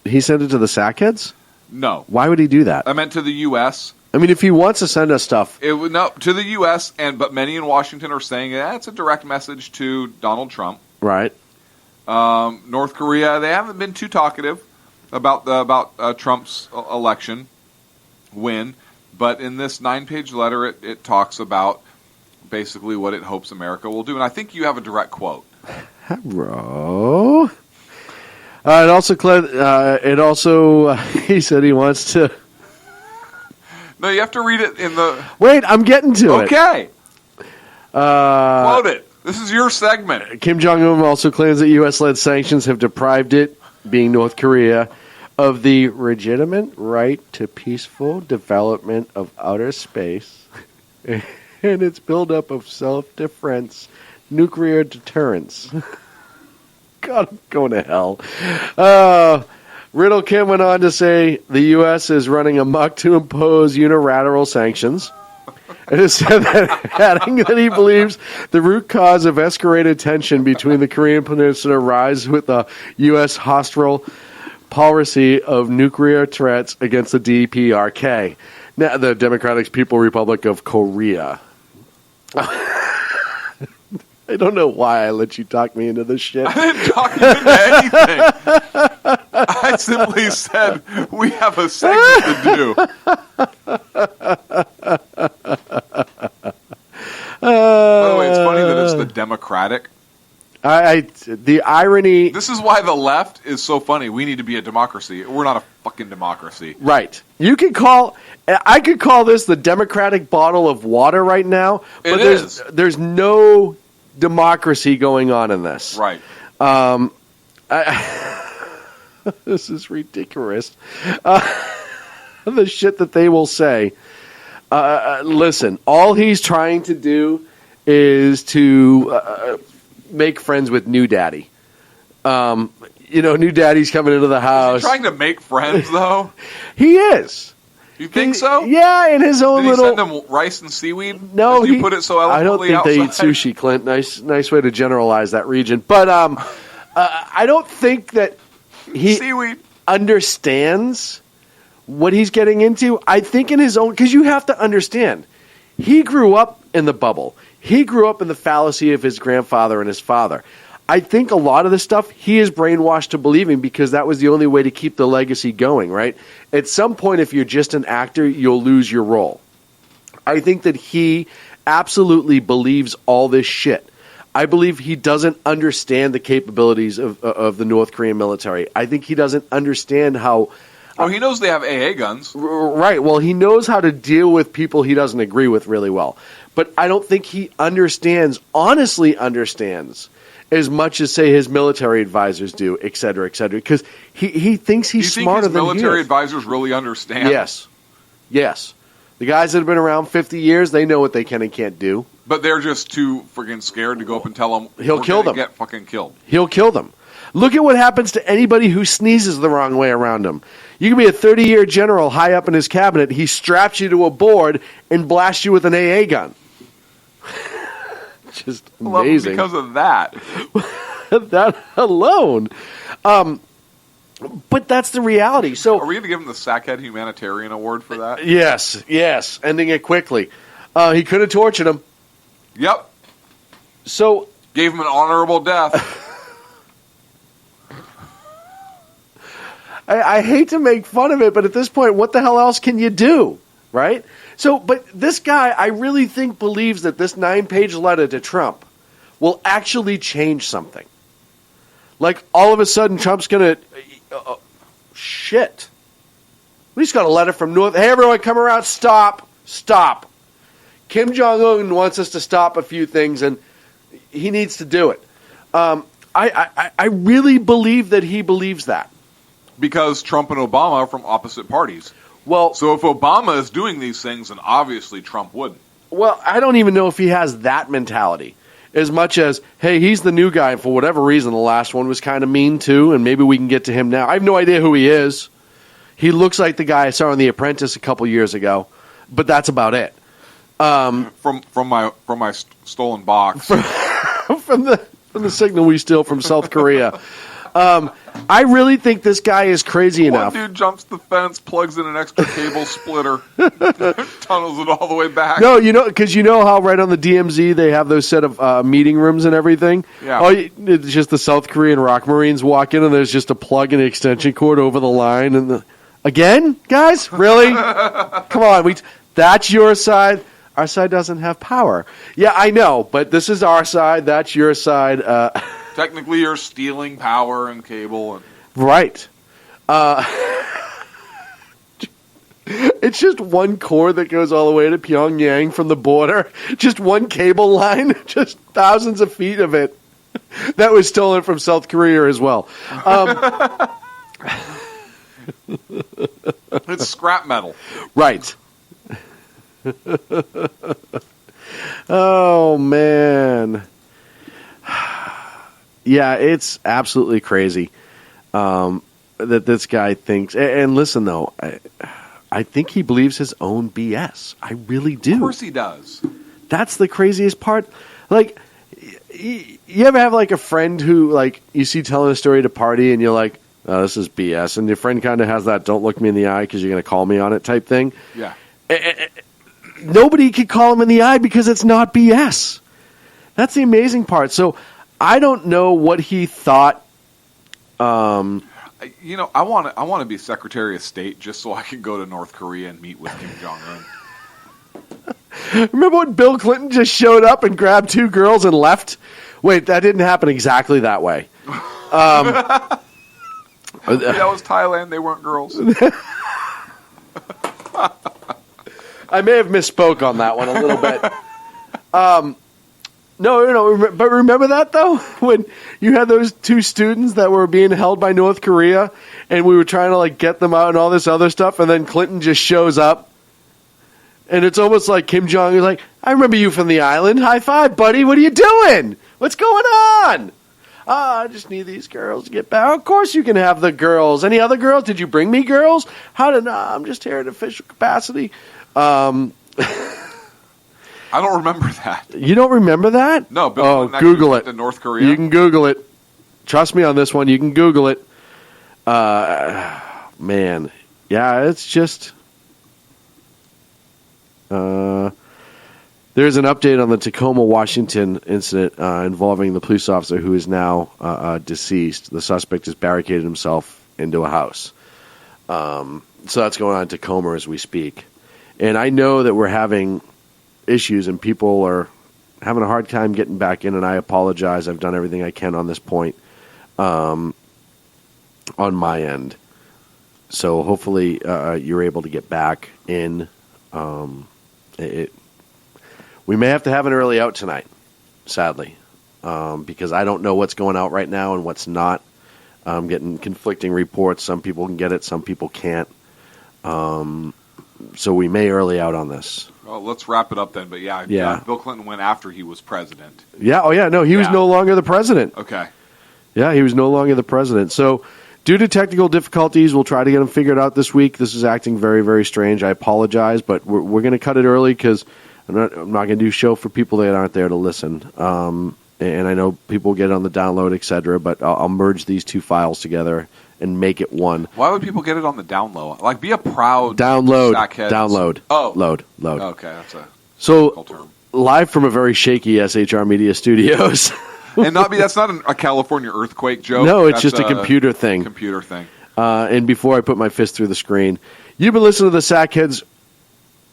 He sent it to the sackheads? No. Why would he do that? I meant to the U.S. I mean, if he wants to send us stuff, to the U.S. but many in Washington are saying it's a direct message to Donald Trump. Right. North Korea, they haven't been too talkative about Trump's election win, but in this 9-page letter, it talks about basically what it hopes America will do, and I think you have a direct quote. Bro. He said he wants to. No, you have to read it in the. Wait, I'm getting to it. Okay. Quote it. This is your segment. Kim Jong Un also claims that U.S.-led sanctions have deprived it, being North Korea, of the legitimate right to peaceful development of outer space and its buildup of self-defense, nuclear deterrence. God, I'm going to hell. Riddle Kim went on to say the U.S. is running amok to impose unilateral sanctions. It is said that, adding that he believes the root cause of escalated tension between the Korean Peninsula lies with the U.S. hostile policy of nuclear threats against the DPRK, now the Democratic People's Republic of Korea. I don't know why I let you talk me into this shit. I didn't talk you into anything. I simply said we have a segment to do. By the way, it's funny that it's the Democratic. The irony. This is why the left is so funny. We need to be a democracy. We're not a fucking democracy. Right. I could call this the Democratic bottle of water right now, but there's no democracy going on in this. Right. This is ridiculous. The shit that they will say. Listen, all he's trying to do is to make friends with New Daddy. New Daddy's coming into the house. Is he trying to make friends, though? He is. You think so? Yeah, in his own Did he little. send him rice and seaweed? No, you put it so eloquently. I don't think they eat sushi, Clint. Nice way to generalize that region. But I don't think that he seaweed understands what he's getting into. I think in his own, because you have to understand, he grew up in the bubble. He grew up in the fallacy of his grandfather and his father. I think a lot of the stuff he is brainwashed to believing because that was the only way to keep the legacy going, right? At some point, if you're just an actor, you'll lose your role. I think that he absolutely believes all this shit. I believe he doesn't understand the capabilities of the North Korean military. I think he doesn't understand how... he knows they have AA guns. Right. Well, he knows how to deal with people he doesn't agree with really well. But I don't think he honestly understands, as much as, say, his military advisors do, et cetera, because he thinks he's smarter than he is. Do you think his military advisors really understand? Yes. The guys that have been around 50 years, they know what they can and can't do. But they're just too freaking scared to go up and tell them he'll kill them. Get fucking killed. He'll kill them. Look at what happens to anybody who sneezes the wrong way around him. You can be a 30-year general high up in his cabinet. He straps you to a board and blasts you with an AA gun. Just amazing. Because of that. That alone. But that's the reality. So, are we going to give him the Sackhead Humanitarian Award for that? Yes. Ending it quickly. He could have tortured him. Yep. So, gave him an honorable death. I hate to make fun of it, but at this point, what the hell else can you do? Right? So, but this guy, I really think, believes that this 9-page letter to Trump will actually change something. Like, all of a sudden, Trump's going to... shit. We just got a letter from North... Hey, everyone, come around. Stop. Kim Jong Un wants us to stop a few things, and he needs to do it. I really believe that he believes that. Because Trump and Obama are from opposite parties. Well, so if Obama is doing these things, then obviously Trump wouldn't. Well, I don't even know if he has that mentality. As much as, hey, he's the new guy, and for whatever reason, the last one was kind of mean too, and maybe we can get to him now. I have no idea who he is. He looks like the guy I saw on The Apprentice a couple years ago, but that's about it. From my stolen box. From and the signal we steal from South Korea. I really think this guy is crazy enough. One dude jumps the fence, plugs in an extra cable splitter, tunnels it all the way back. No, because you know how right on the DMZ they have those set of meeting rooms and everything? Yeah. It's just the South Korean rock Marines walk in and there's just a plug and an extension cord over the line. And again, guys? Really? Come on. That's your side. Our side doesn't have power. Yeah, I know, but this is our side. That's your side. Technically, you're stealing power and cable. Right. It's just one cord that goes all the way to Pyongyang from the border. Just one cable line. Just thousands of feet of it. That was stolen from South Korea as well. It's scrap metal. Right. Oh, man. Yeah, it's absolutely crazy that this guy thinks. And listen, though, I think he believes his own BS. I really do. Of course he does. That's the craziest part. Like, you ever have like a friend who, like, you see telling a story at a party and you're like, oh, this is BS. And your friend kind of has that don't look me in the eye because you're going to call me on it type thing. Yeah. Nobody could call him in the eye because it's not BS. That's the amazing part. So I don't know what he thought. I want to be Secretary of State just so I can go to North Korea and meet with Kim Jong Un. Remember when Bill Clinton just showed up and grabbed two girls and left? Wait, that didn't happen exactly that way. That was Thailand. They weren't girls. I may have misspoke on that one a little bit. No, but remember that, though? When you had those two students that were being held by North Korea, and we were trying to, like, get them out and all this other stuff, and then Clinton just shows up, and it's almost like Kim Jong is like, I remember you from the island. High five, buddy. What are you doing? What's going on? I just need these girls to get back. Of course you can have the girls. Any other girls? Did you bring me girls? I'm just here in official capacity. I don't remember that. You don't remember that? No, Bill Clinton Google went it. to North Korea. You can Google it. Trust me on this one. You can Google it. Man. Yeah, it's just... there's an update on the Tacoma, Washington incident involving the police officer who is now deceased. The suspect has barricaded himself into a house. So that's going on in Tacoma as we speak. And I know that we're having issues and people are having a hard time getting back in, and I apologize. I've done everything I can on this point on my end. So hopefully you're able to get back in. We may have to have an early out tonight, sadly, because I don't know what's going out right now and what's not. I'm getting conflicting reports. Some people can get it, some people can't. So we may early out on this. Well, let's wrap it up then. But yeah, Bill Clinton went after he was president. Yeah, oh yeah, no, he was no longer the president. Okay. Yeah, he was no longer the president. So due to technical difficulties, we'll try to get him figured out this week. This is acting very, very strange. I apologize, but we're going to cut it early because I'm not going to do a show for people that aren't there to listen. And I know people get it on the download, etc., but I'll merge these two files together and make it one. Why would people get it on the download? Like, be a proud download. Oh, load. Okay, that's a so term. Live from a very shaky SHR Media Studios. And that's not a California earthquake joke. No, it's that's just a computer thing. Computer thing. And before I put my fist through the screen, you've been listening to the Sackheads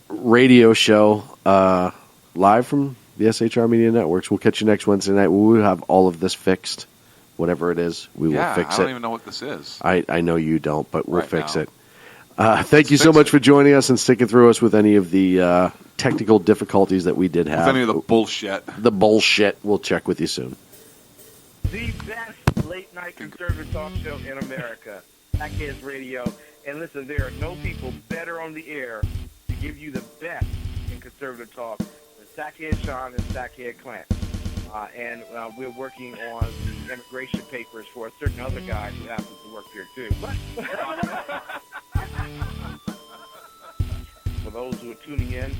radio show live from the SHR Media Networks. We'll catch you next Wednesday night. We'll have all of this fixed. Whatever it is, we will fix it. I don't even know what this is. I know you don't, but we'll fix now. it. Thank you so much for joining us and sticking through us with any of the technical difficulties that we did have. With any of the bullshit. The bullshit. We'll check with you soon. The best late-night conservative talk show in America, Jackassery Radio. And listen, there are no people better on the air to give you the best in conservative talk than Sackhead Sean and Sackhead Clint. And we're working on the immigration papers for a certain other guy who happens to work here, too. For those who are tuning in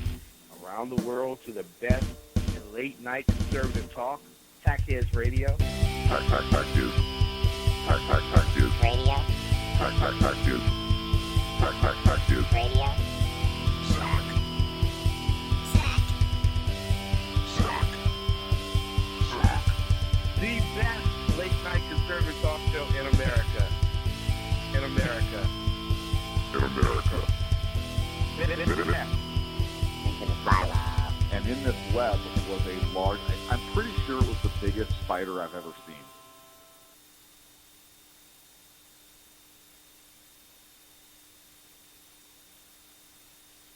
around the world to the best in late-night conservative talk, Sackheads Radio. Sack News. Sack News. Radio. Sack News. Sack News. Radio. The best late-night conservative talk show in America. In America. In America. And in this web was a large, I'm pretty sure it was the biggest spider I've ever seen.